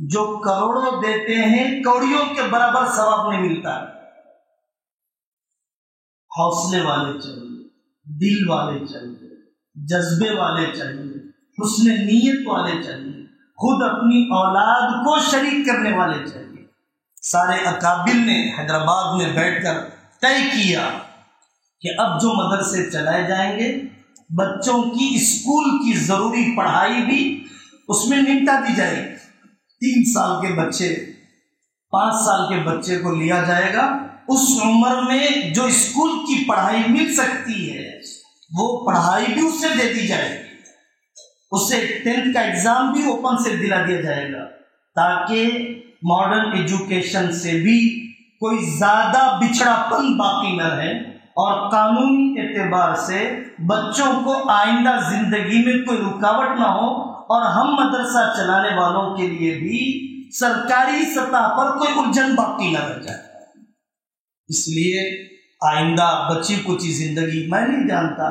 جو کروڑوں دیتے ہیں کوڑیوں کے برابر ثواب نہیں ملتا۔ حوصلے والے چاہیے، دل والے چاہیے، جذبے والے چاہیے، حسن نیت والے چاہیے، خود اپنی اولاد کو شریک کرنے والے چاہیے۔ سارے اکابر نے حیدرآباد میں بیٹھ کر طے کیا کہ اب جو مدرسے چلائے جائیں گے بچوں کی اسکول کی ضروری پڑھائی بھی اس میں نمٹا دی جائے گی۔ 3 سال کے بچے، 5 سال کے بچے کو لیا جائے گا، اس عمر میں جو اسکول کی پڑھائی مل سکتی ہے وہ پڑھائی بھی اس سے دے دی جائے گی، اسے 10th کا ایگزام بھی اوپن سے دلا دیا جائے گا، تاکہ ماڈرن ایجوکیشن سے بھی کوئی زیادہ بچھڑا پن باقی نہ رہے، اور قانونی اعتبار سے بچوں کو آئندہ زندگی میں کوئی رکاوٹ نہ ہو، اور ہم مدرسہ چلانے والوں کے لیے بھی سرکاری سطح پر کوئی الجھن باقی نہ رہ جائے۔ اس لیے آئندہ بچی کچی زندگی میں نہیں جانتا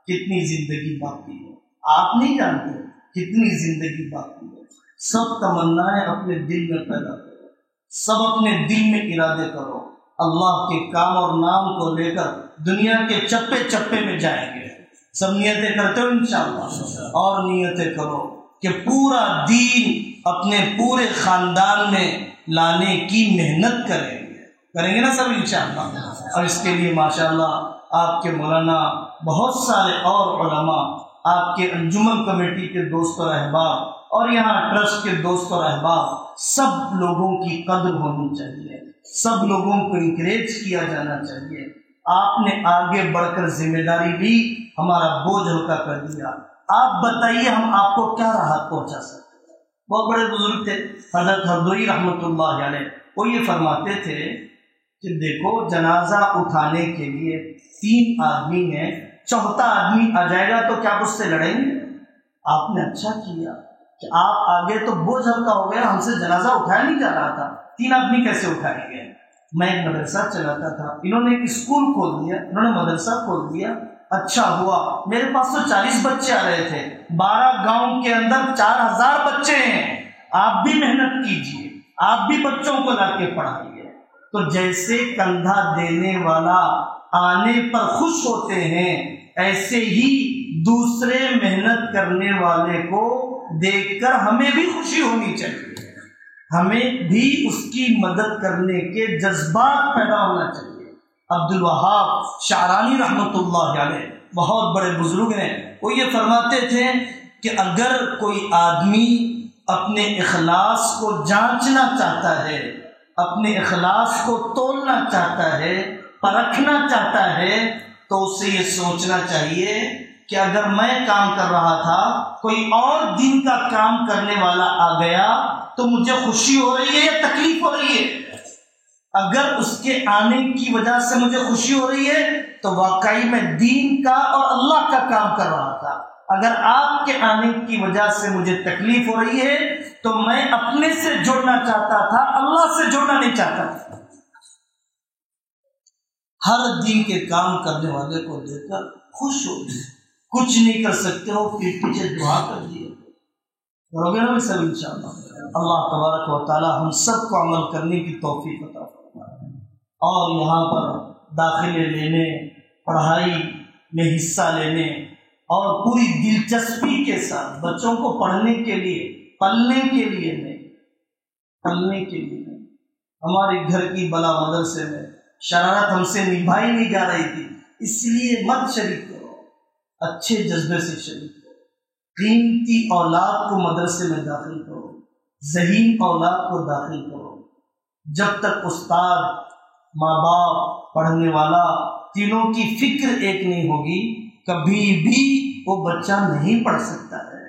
کتنی زندگی باقی ہے، آپ نہیں جانتے کتنی زندگی باقی ہے۔ سب تمنائیں اپنے دل میں پیدا کرو، سب اپنے دل میں ارادے کرو، اللہ کے کام اور نام کو لے کر دنیا کے چپے چپے میں جائیں گے۔ سب نیتیں کرتے ہو انشاءاللہ، اور نیتیں کرو کہ پورا دین اپنے پورے خاندان میں لانے کی محنت کریں گے نا سب انشاءاللہ۔ اور اس کے لیے ماشاءاللہ آپ کے مولانا، بہت سارے اور علماء، آپ کے انجمن کمیٹی کے دوست اور احباب، اور یہاں ٹرسٹ کے دوست اور احباب، سب لوگوں کی قدر ہونی چاہیے، سب لوگوں کو انکریج کیا جانا چاہیے۔ آپ نے آگے بڑھ کر ذمہ داری لی، ہمارا بوجھ ہلکا کر دیا۔ آپ بتائیے ہم آپ کو کیا راحت پہنچا سکتے ہیں؟ بہت بڑے بزرگ تھے حضرت ہردوئی رحمۃ اللہ علیہ، وہ یہ فرماتے تھے کہ دیکھو جنازہ اٹھانے کے لیے 3 آدمی ہیں، چوتھا آدمی آ جائے گا تو کیا آپ اس سے لڑیں گے؟ آپ نے اچھا کیا کہ آپ آگے تو بوجھ ہلکا ہو گیا، ہم سے جنازہ اٹھایا نہیں جا رہا تھا، 3 آدمی کیسے اٹھائیں گے؟ میں ایک مدرسہ چلاتا تھا، انہوں نے ایک اسکول کھول دیا، انہوں نے مدرسہ کھول دیا، اچھا ہوا میرے پاس تو 40 بچے آ رہے تھے، 12 گاؤں کے اندر 4000 بچے ہیں، آپ بھی محنت کیجیے، آپ بھی بچوں کو لا کے پڑھائیے۔ تو جیسے کندھا دینے والا آنے پر خوش ہوتے ہیں، ایسے ہی دوسرے محنت کرنے والے کو دیکھ کر ہمیں بھی خوشی ہونی چاہیے، ہمیں بھی اس کی مدد کرنے کے جذبات پیدا ہونا چاہیے۔ عبد الوہاب شعرانی رحمۃ اللہ علیہ بہت بڑے بزرگ ہیں، وہ یہ فرماتے تھے کہ اگر کوئی آدمی اپنے اخلاص کو جانچنا چاہتا ہے، اپنے اخلاص کو تولنا چاہتا ہے، پرکھنا چاہتا ہے، تو اسے یہ سوچنا چاہیے کہ اگر میں کام کر رہا تھا، کوئی اور دین کا کام کرنے والا آ گیا تو مجھے خوشی ہو رہی ہے یا تکلیف ہو رہی ہے؟ اگر اس کے آنے کی وجہ سے مجھے خوشی ہو رہی ہے تو واقعی میں دین کا اور اللہ کا کام کر رہا تھا، اگر آپ کے آنے کی وجہ سے مجھے تکلیف ہو رہی ہے تو میں اپنے سے جڑنا چاہتا تھا، اللہ سے جڑنا نہیں چاہتا تھا۔ ہر دین کے کام کرنے والے کو دیکھ کر خوش ہو، کچھ نہیں کر سکتے ہو پھر پیچھے دعا کر دیے ہوگے نا سب انشاءاللہ۔ اللہ تبارک و تعالی ہم سب کو عمل کرنے کی توفیق عطا فرمائے، اور یہاں پر داخلے لینے، پڑھائی میں حصہ لینے اور پوری دلچسپی کے ساتھ بچوں کو پڑھنے کے لیے، پلنے کے لیے نہیں، ہمارے گھر کی بلا مدرسے میں شرارت ہم سے نبھائی نہیں جا رہی تھی، اس لیے مت شریک کرو، اچھے جذبے سے شریک کرو، قیمتی اولاد کو مدرسے میں داخل کرو، ذہین اولاد کو داخل کرو۔ جب تک استاد، ماں باپ، پڑھنے والا تینوں کی فکر ایک نہیں ہوگی، کبھی بھی وہ بچہ نہیں پڑھ سکتا ہے۔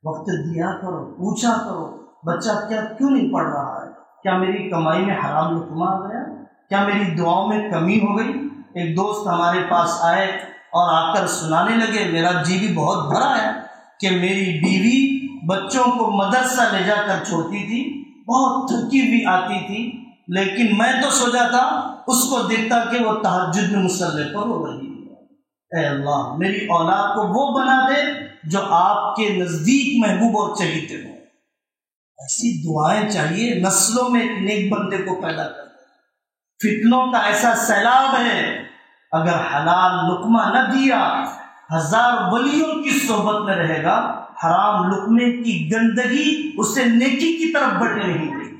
وقت دیا کرو، پوچھا کرو بچہ کیوں نہیں پڑھ رہا ہے؟ کیا میری کمائی میں حرام لقمہ آ گیا؟ کیا میری دعاؤں میں کمی ہو گئی؟ ایک دوست ہمارے پاس آئے اور آ کر سنانے لگے، میرا جی بھی بہت بھرا ہے کہ میری بیوی بچوں کو مدرسہ لے جا کر چھوڑتی تھی، بہت تھکی ہوئی آتی تھی، لیکن میں تو سو جاتا، اس کو دیکھتا کہ وہ تہجد میں مصلی پر ہو رہی ہے۔ اے اللہ میری اولاد کو وہ بنا دے جو آپ کے نزدیک محبوب اور چہیتے ہوں۔ ایسی دعائیں چاہیے، نسلوں میں ایک نیک بندے کو پیدا کر دے۔ فتنوں کا ایسا سیلاب ہے، اگر حلال لقمہ نہ دیا، 1000 ولیوں کی صحبت میں رہے گا، حرام لقمے کی گندگی اسے نیکی کی طرف بڑھنے نہیں دے گی۔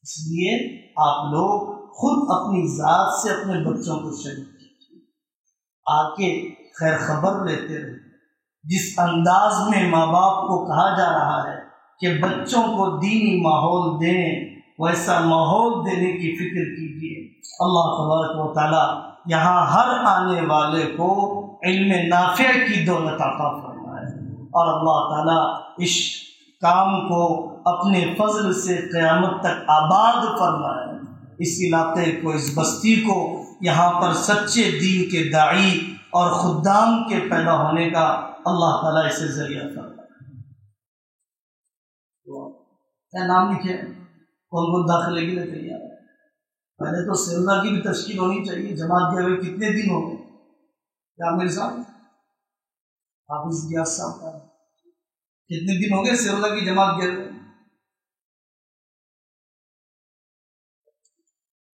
اس لیے آپ لوگ خود اپنی ذات سے اپنے بچوں کو شریک کیجیے، آ کے خیر خبر لیتے رہے۔ جس انداز میں ماں باپ کو کہا جا رہا ہے کہ بچوں کو دینی ماحول دیں، ویسا ماحول دینے کی فکر کیجیے۔ اللہ تبارک و تعالی یہاں ہر آنے والے کو علم نافع کی دولت عطا فرمائے، اور اللہ تعالی اس کام کو اپنے فضل سے قیامت تک آباد فرمائے، اس علاقے کو، اس بستی کو، یہاں پر سچے دین کے داعی اور خدام کے پیدا ہونے کا اللہ تعالیٰ اسے ذریعہ فرمائے۔ کیا نام لکھے؟ کون کون داخلے کے لیے تیار ہے؟ پہلے تو سیرودہ کی بھی تشکیل ہونی چاہیے. جماعت گئے ہوئے کتنے دن ہو گئے؟ کیا میرے ساتھ حافظ گیاس صاحب کا کتنے دن ہو گئے سیرودہ کی جماعت گئے ہوئے؟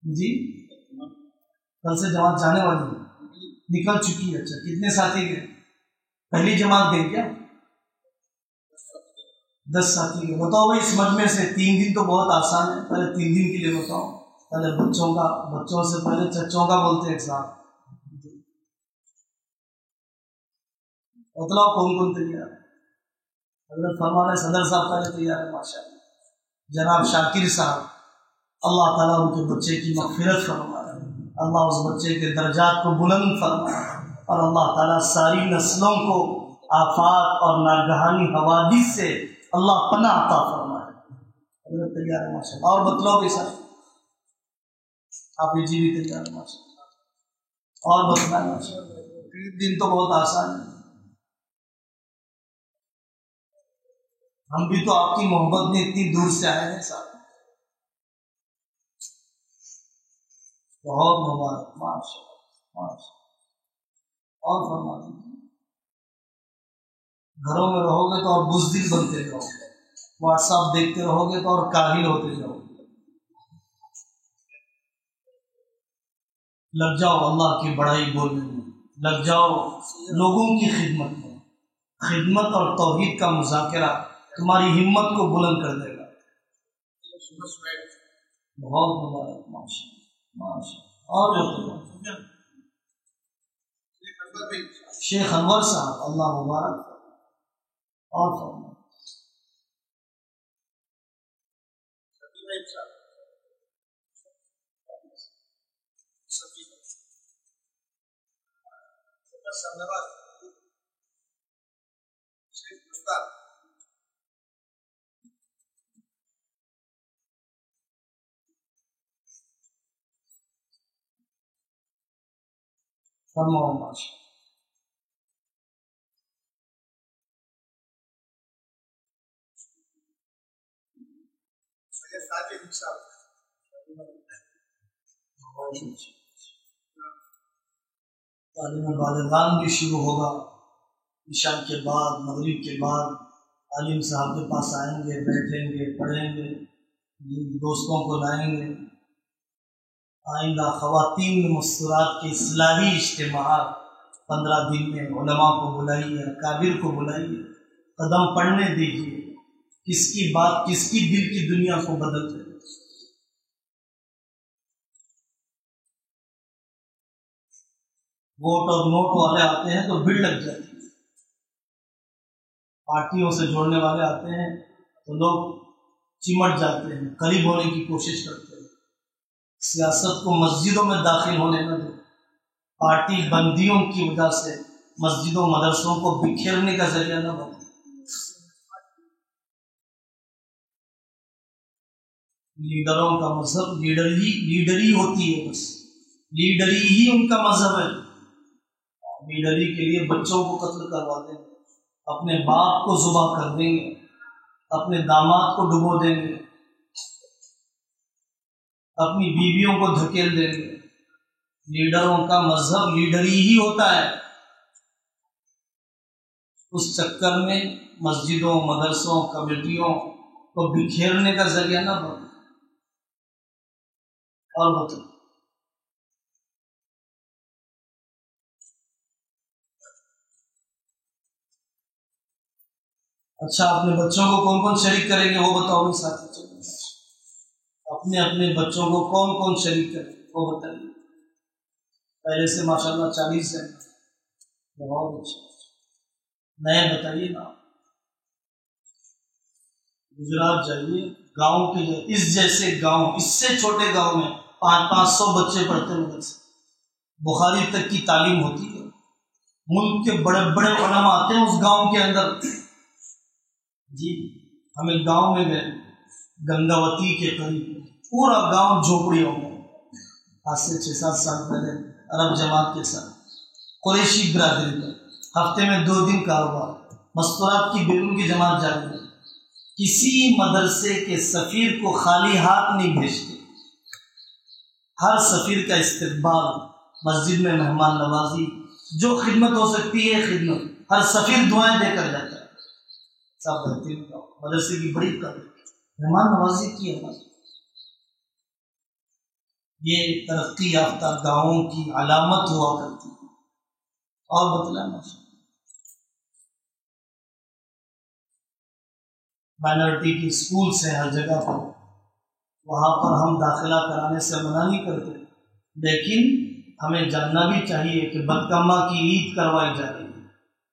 جی کل سے جماعت جانے والی ہے، نکل چکی ہے. اچھا کتنے ساتھی گئے؟ پہلی جماعت گئی کیا؟ 10 ساتھی گئے. بتاؤ بھائی اس مجمع سے 3 دن تو بہت آسان ہے. پہلے 3 دن کے لیے بتاؤ. پہلے بچوں سے پہلے چچوں کا بولتے ہیں ایک ساتھ. بتلاؤ کون کون تیار ہے؟ حضرت فرما رہے صدر صاحب پہلے تیار ہے ماشاء اللہ. جناب شاکر صاحب، اللہ تعالیٰ ان کے بچے کی مغفرت فرمائے، اللہ اس بچے کے درجات کو بلند فرمائے، اور اللہ تعالیٰ ساری نسلوں کو آفات اور ناگہانی حوادث سے اللہ پناہ عطا فرمائے. حضرت تیار ہے ماشاء اللہ. اور بتلاؤ کے ساتھ آپ جی بھی تیار ہے ماشاء اللہ. اور بتلائیں ماشاء اللہ. 3 دن تو بہت آسان ہے. ہم بھی تو آپ کی محبت میں اتنی دور سے آئے ہیں صاحب. بہت مبارک ماشاء اللہ. اور فرما دیجیے. گھروں میں رہو گے تو اور بزدل بنتے رہو گے، واٹس ایپ دیکھتے رہو گے تو اور کاہل ہوتے جاؤ گے. لگ جاؤ اللہ کی بڑائی بولنے میں، لگ جاؤ لوگوں کی خدمت میں. خدمت اور توحید کا مذاکرہ تمہاری ہمت کو بلند کر دے گا. بہت مبارک ماشاء اللہ. اور شیخ انور صاحب اللہ مبارک. اور فرمائیں. فرماؤ ماشاء اللہ. تعلیم بالغان بھی شروع ہوگا عشاء کے بعد، مغرب کے بعد. عالم صاحب کے پاس آئیں گے، بیٹھیں گے، پڑھیں گے، دوستوں کو لائیں گے. آئندہ خواتین میں مستورات کے اصلاحی اجتماعات 15 دن میں علماء کو بلائیے، اکابر کو بلائیے، قدم پڑھنے دیجیے. کس کی بات کس کی دل کی دنیا کو بدل دے. ووٹ اور نوٹ والے آتے ہیں تو بھیڑ لگ جاتی ہے. پارٹیوں سے جوڑنے والے آتے ہیں تو لوگ چمٹ جاتے ہیں، قریب ہونے کی کوشش کرتے ہیں. سیاست کو مسجدوں میں داخل ہونے نہ دو. پارٹی بندیوں کی وجہ سے مسجدوں مدرسوں کو بکھیرنے کا ذریعہ نہ بنو. لیڈروں کا مذہب لیڈری ہوتی ہے، بس لیڈری ہی ان کا مذہب ہے. لیڈری کے لیے بچوں کو قتل کروا دیں گے، اپنے باپ کو ذبح کر دیں گے، اپنے داماد کو ڈبو دیں گے، اپنی بیویوں کو دھکیل دیں گے. لیڈروں کا مذہب لیڈری ہی ہوتا ہے. اس چکر میں مسجدوں مدرسوں کمیٹیوں کو بکھیرنے کا ذریعہ نہ بنو. اور بتائیں. اچھا اپنے بچوں کو کون کون شریک کریں گے وہ بتاؤ گے ساتھی. اپنے بچوں کو کون کون شریک کریں گے وہ بتائیے. پہلے سے ماشاءاللہ 40 ہے. بہت اچھا. نئے بتائیے نا. گجرات جائیے، گاؤں کے اس جیسے گاؤں، اس سے چھوٹے گاؤں میں 500 بچے پڑھتے ہیں. بخاری تک کی تعلیم ہوتی ہے. ملک کے بڑے بڑے علماء آتے ہیں اس گاؤں کے اندر. جی ہم ایک گاؤں میں گئے گنگاوتی کے قریب، پورا گاؤں جھوپڑیوں میں. آج سے 6-7 سال پہلے عرب جماعت کے ساتھ قریشی برادری کا ہفتے میں 2 دن کاروبار، مستورات کی بیگم کی جماعت جاری ہے. کسی مدرسے کے سفیر کو خالی ہاتھ نہیں بھیجتے. ہر سفیر کا استقبال، مسجد میں مہمان نوازی، جو خدمت ہو سکتی ہے خدمت، ہر سفیر دعائیں دے کر جاتا ہے. سب بہترین کا مدرسے کی بڑی قدر، مہمان نوازی کی ہے. یہ ترقی یافتہ گاؤں کی علامت ہوا کرتی ہے. اور بتلانا مائنورٹی کی اسکولس ہیں ہر جگہ پر، وہاں پر ہم داخلہ کرانے سے منع نہیں کرتے، لیکن ہمیں جاننا بھی چاہیے کہ بتکما کی عید کروائی جا رہی ہے،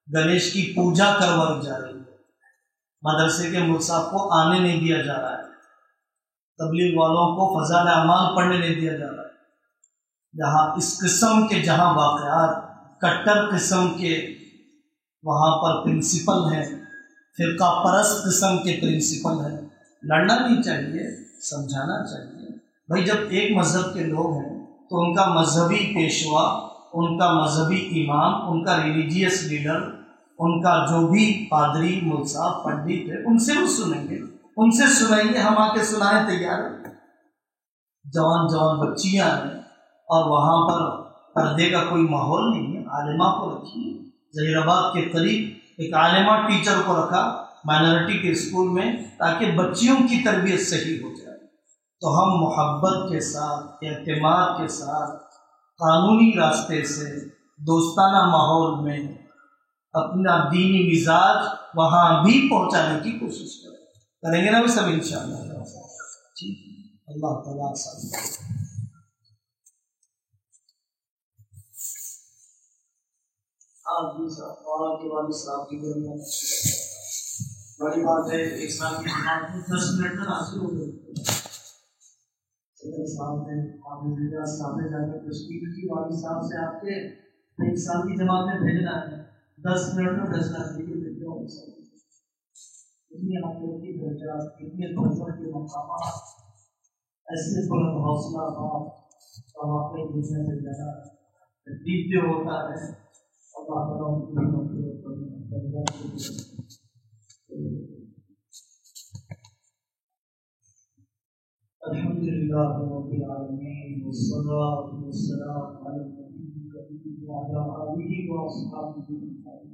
گنیش کی پوجا کروائی جا رہی ہے، مدرسے کے مصحف کو آنے نہیں دیا جا رہا ہے، تبلیغ والوں کو فضائل اعمال پڑھنے نہیں دیا جا رہا ہے. جہاں اس قسم کے جہاں واقعات کٹر قسم کے وہاں پر پرنسپل ہیں، فرقہ پرست قسم کے پرنسپل ہیں، لڑنا نہیں چاہیے، سمجھانا چاہیے. بھائی جب ایک مذہب کے لوگ ہیں تو ان کا مذہبی پیشوا، ان کا مذہبی امام، ان کا ریلیجیس لیڈر، ان کا جو بھی پادری، مصحف، پنڈت ہے، ان سے وہ سنیں گے، ان سے سنائیں گے. ہم آ کے سنائیں تیار ہیں. جوان جوان بچیاں ہیں اور وہاں پر پردے کا کوئی ماحول نہیں ہے. عالمہ کو رکھیے. ظہیر آباد کے قریب ایک عالمہ ٹیچر کو رکھا مائنورٹی کے اسکول میں تاکہ بچیوں کی تربیت صحیح ہو جائے. تو ہم محبت کے ساتھ، اعتماد کے ساتھ، قانونی راستے سے، دوستانہ ماحول میں اپنا دینی مزاج وہاں بھی پہنچانے کی کوشش کریں گے نا بھی سب انشاءاللہ. ٹھیک ہے. اللہ تعالیٰ سب آپ جی صاحب اور کے والد صاحب کی ضرورت بڑی بات ہے. ایک سال کی جماعت میں 10 منٹ میں حاصل ہو گئی. صدر صاحب نے آپ نے صاحب نے جا کر تشکیل کی، والد صاحب سے آپ کے ایک سال کی جماعت میں بھیجنا ہے، 10 منٹ میں فیصلہ کیجیے. اتنی آپ کی درجات، اتنے فضل کے مقامات، ایسے بلند حوصلہ بات واقعی دنیا سے زیادہ دیتے ہوتا ہے. اللہ تعالیٰ الحمد للہ رب العالمین والصلاة والسلام علی النبی وعلی آلہ واصحابہ اجمعین.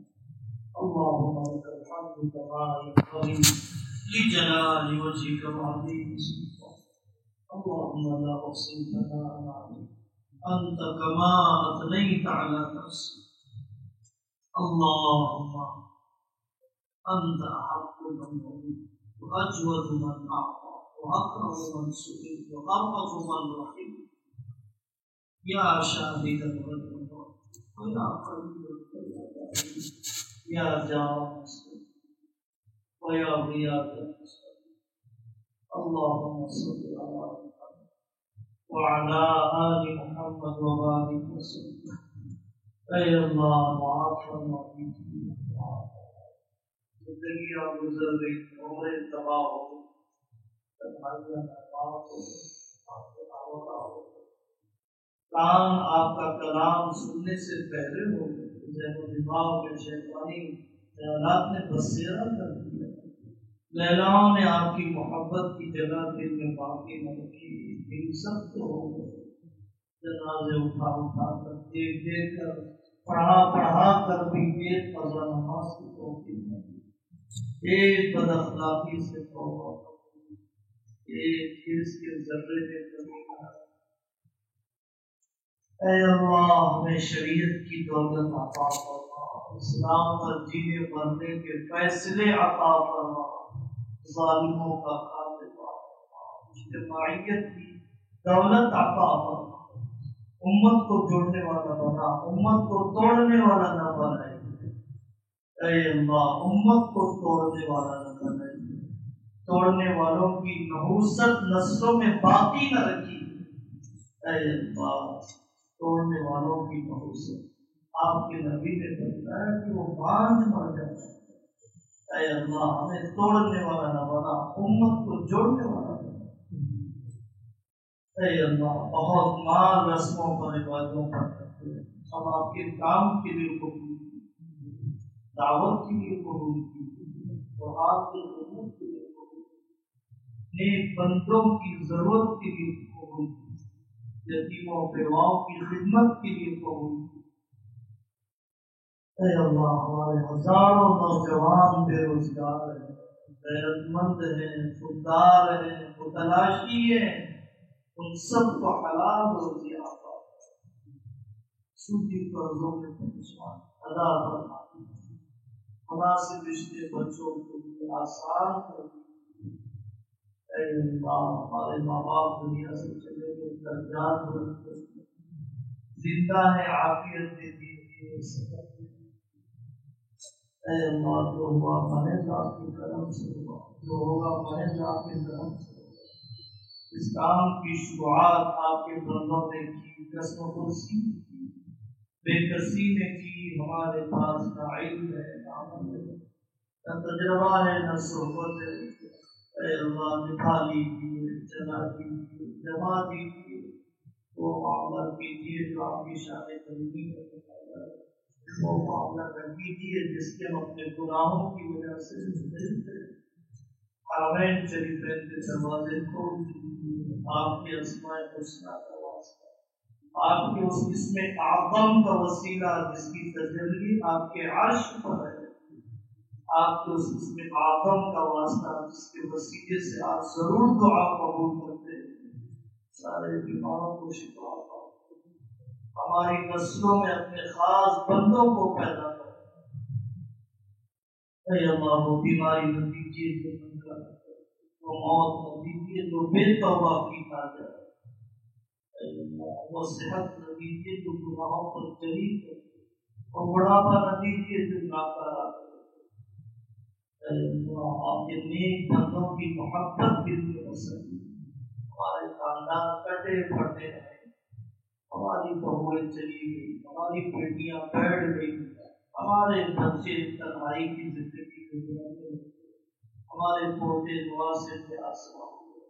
اللهم لك الحمد كما ينبغي لجلال وجهك وعظيم سلطانك. اللهم لا أحصي ثناء عليك أنت كما أثنيت على نفسك. اللهم أنت أحق من وليت وأجود من أعطى وأكرم من سئل وأرأف من رحم. يا شاهد الغيب ويا قريب الغيب يا جامع ويا غياث المستقيم. اللهم صل على محمد وعلى آل محمد وبارك وسلم. اے اللہ معاف فرما دیجیے. زندگی اور گزر گئی، عمریں تباہ ہو گئی، تنہائیاں برباد ہو گئی، کان آپ کا کلام سننے سے پہلے ہو گئے، ذہن و دماغ میں شیطانی خیالات نے بسیرا کر دیا، لیلاؤں نے آپ کی محبت کی جگہ دل میں باقی نہ رکھی، دل سب تو ہو گئے. جنازے اٹھا اٹھا کر دیکھ دیکھ کر پڑھا کر بھی ایک قضا نماز کی توفیق نہ دی، ایک بد اخلاقی سے توبہ کرتی، ایک حرص کے ذرے میں کمی نہ. اے اللہ ہمیں شریعت کی دولت عطا فرما، اسلام پر جینے مرنے کے فیصلے عطا فرما، ظالموں کا خاتمہ فرما، اجتماعیت کی دولت عطا فرما. امت کو جوڑنے والا بنا، امت کو توڑنے والا نہ بنائے. اے اللہ امت کو توڑنے والا نہ بنائے، توڑنے والوں کی نحوست نسلوں میں باقی نہ رکھی. اے اللہ توڑنے والوں کی نحوست آپ کے نبی نے بتایا کہ وہ باندھ مر جاتا ہے. اے اللہ ہمیں توڑنے والا نہ بنا، امت کو جوڑنے والا بنا. اے اللہ بہت مال رسموں پر عبادتوں پر کرتے ہیں، ہم آپ کے کام کے لیے قبول کیجیے، دعوت کے لیے قبول کیجیے، اور آپ کے ضرورت کے لیے قبول کیجیے، نیک بندوں کی ضرورت کے لیے قبول کیجیے. یتیموں بیواؤں کی خدمت کے لیے قبول کیجیے۔ اے اللہ ہمارے ہزاروں نوجوان بے روزگار ہیں، غیرت مند ہیں، خوددار ہیں، متلاشی ہیں، ان سب کو حلال روزی عطا سودی قرضوں میں پریشان ادا فرما دیجیے، مناسب رشتے بچوں کے لیے آسان کر دیجیے۔ اے اللہ ہمارے ماں باپ دنیا سے چلے گئے، درجات بلند کر دیجیے، زندہ ہے عافیت دے دیجیے، صحت دے دیجیے۔ اے اللہ جو ہوا محض آپ کے کرم سے ہوا، جو ہوگا محض آپ کے کرم سے ہوگا۔ اس کام کی شروعات آپ کے بندوں نے کی، قسم و پرسی نے کی، بے کسی نے کی۔ ہمارے پاس نہ علم ہے، نہ عمل ہے، نہ تجربہ ہے، نہ صحبت ہے۔ اے اللہ نبھا لیجیے، چلا دیجیے، جما دیجیے، وہ معاملہ کیجیے جو آپ کی شان کریمی کا تقاضا ہے، وہ معاملہ کر دیجیے جس کے ہم اپنے گناہوں کی وجہ سے مستحق ہیں۔ حرمین شریفین کے دروازے کھول دیجیے، آپ کے اسماء الحسنی کا واسطہ، آپ کے اس اسم اعظم کا وسیلہ جس کی تجلی آپ کے عرش پر ہے، آپ کے اس اسم اعظم کا واسطہ جس کے وسیلے سے آپ ضرور دعا قبول کرتے ہیں، سارے بیماروں کو شفا عطا فرمائیں۔ ہماری نسلوں میں اپنے خاص بندوں کو پیدا کریں۔ اے اللہ وہ بیماری نہ دیجیے جو منکر ہے، وہ موت نہ دیجیے جو بے توبہ کی تاجر ہے۔ اے اللہ وہ صحت نہ دیجیے جو گناہوں پر جری کرے، اور بڑھاپا نہ دیجیے جو ناکارہ کرے۔ اے اللہ آپ کے نیک بندوں کی محبت دل میں بسر ہمارے خاندان کٹے پھٹے ہیں، ہماری بہویں چلی گئی، ہماری بیٹیاں بیٹھ گئی، ہمارے بچے تنہائی کی زندگی گزارنے لگے، ہمارے پوتے دعا سے پیاسا ہوئے،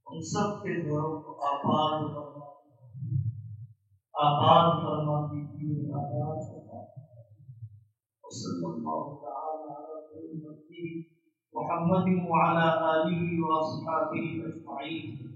ان سب کے گھروں کو آباد فرما دیجیے، آباد فرما دیجیے، آباد فرما دیجیے۔ وصلی اللہ تعالی علی نبی محمد وعلی آلہ واصحابہ اجمعین۔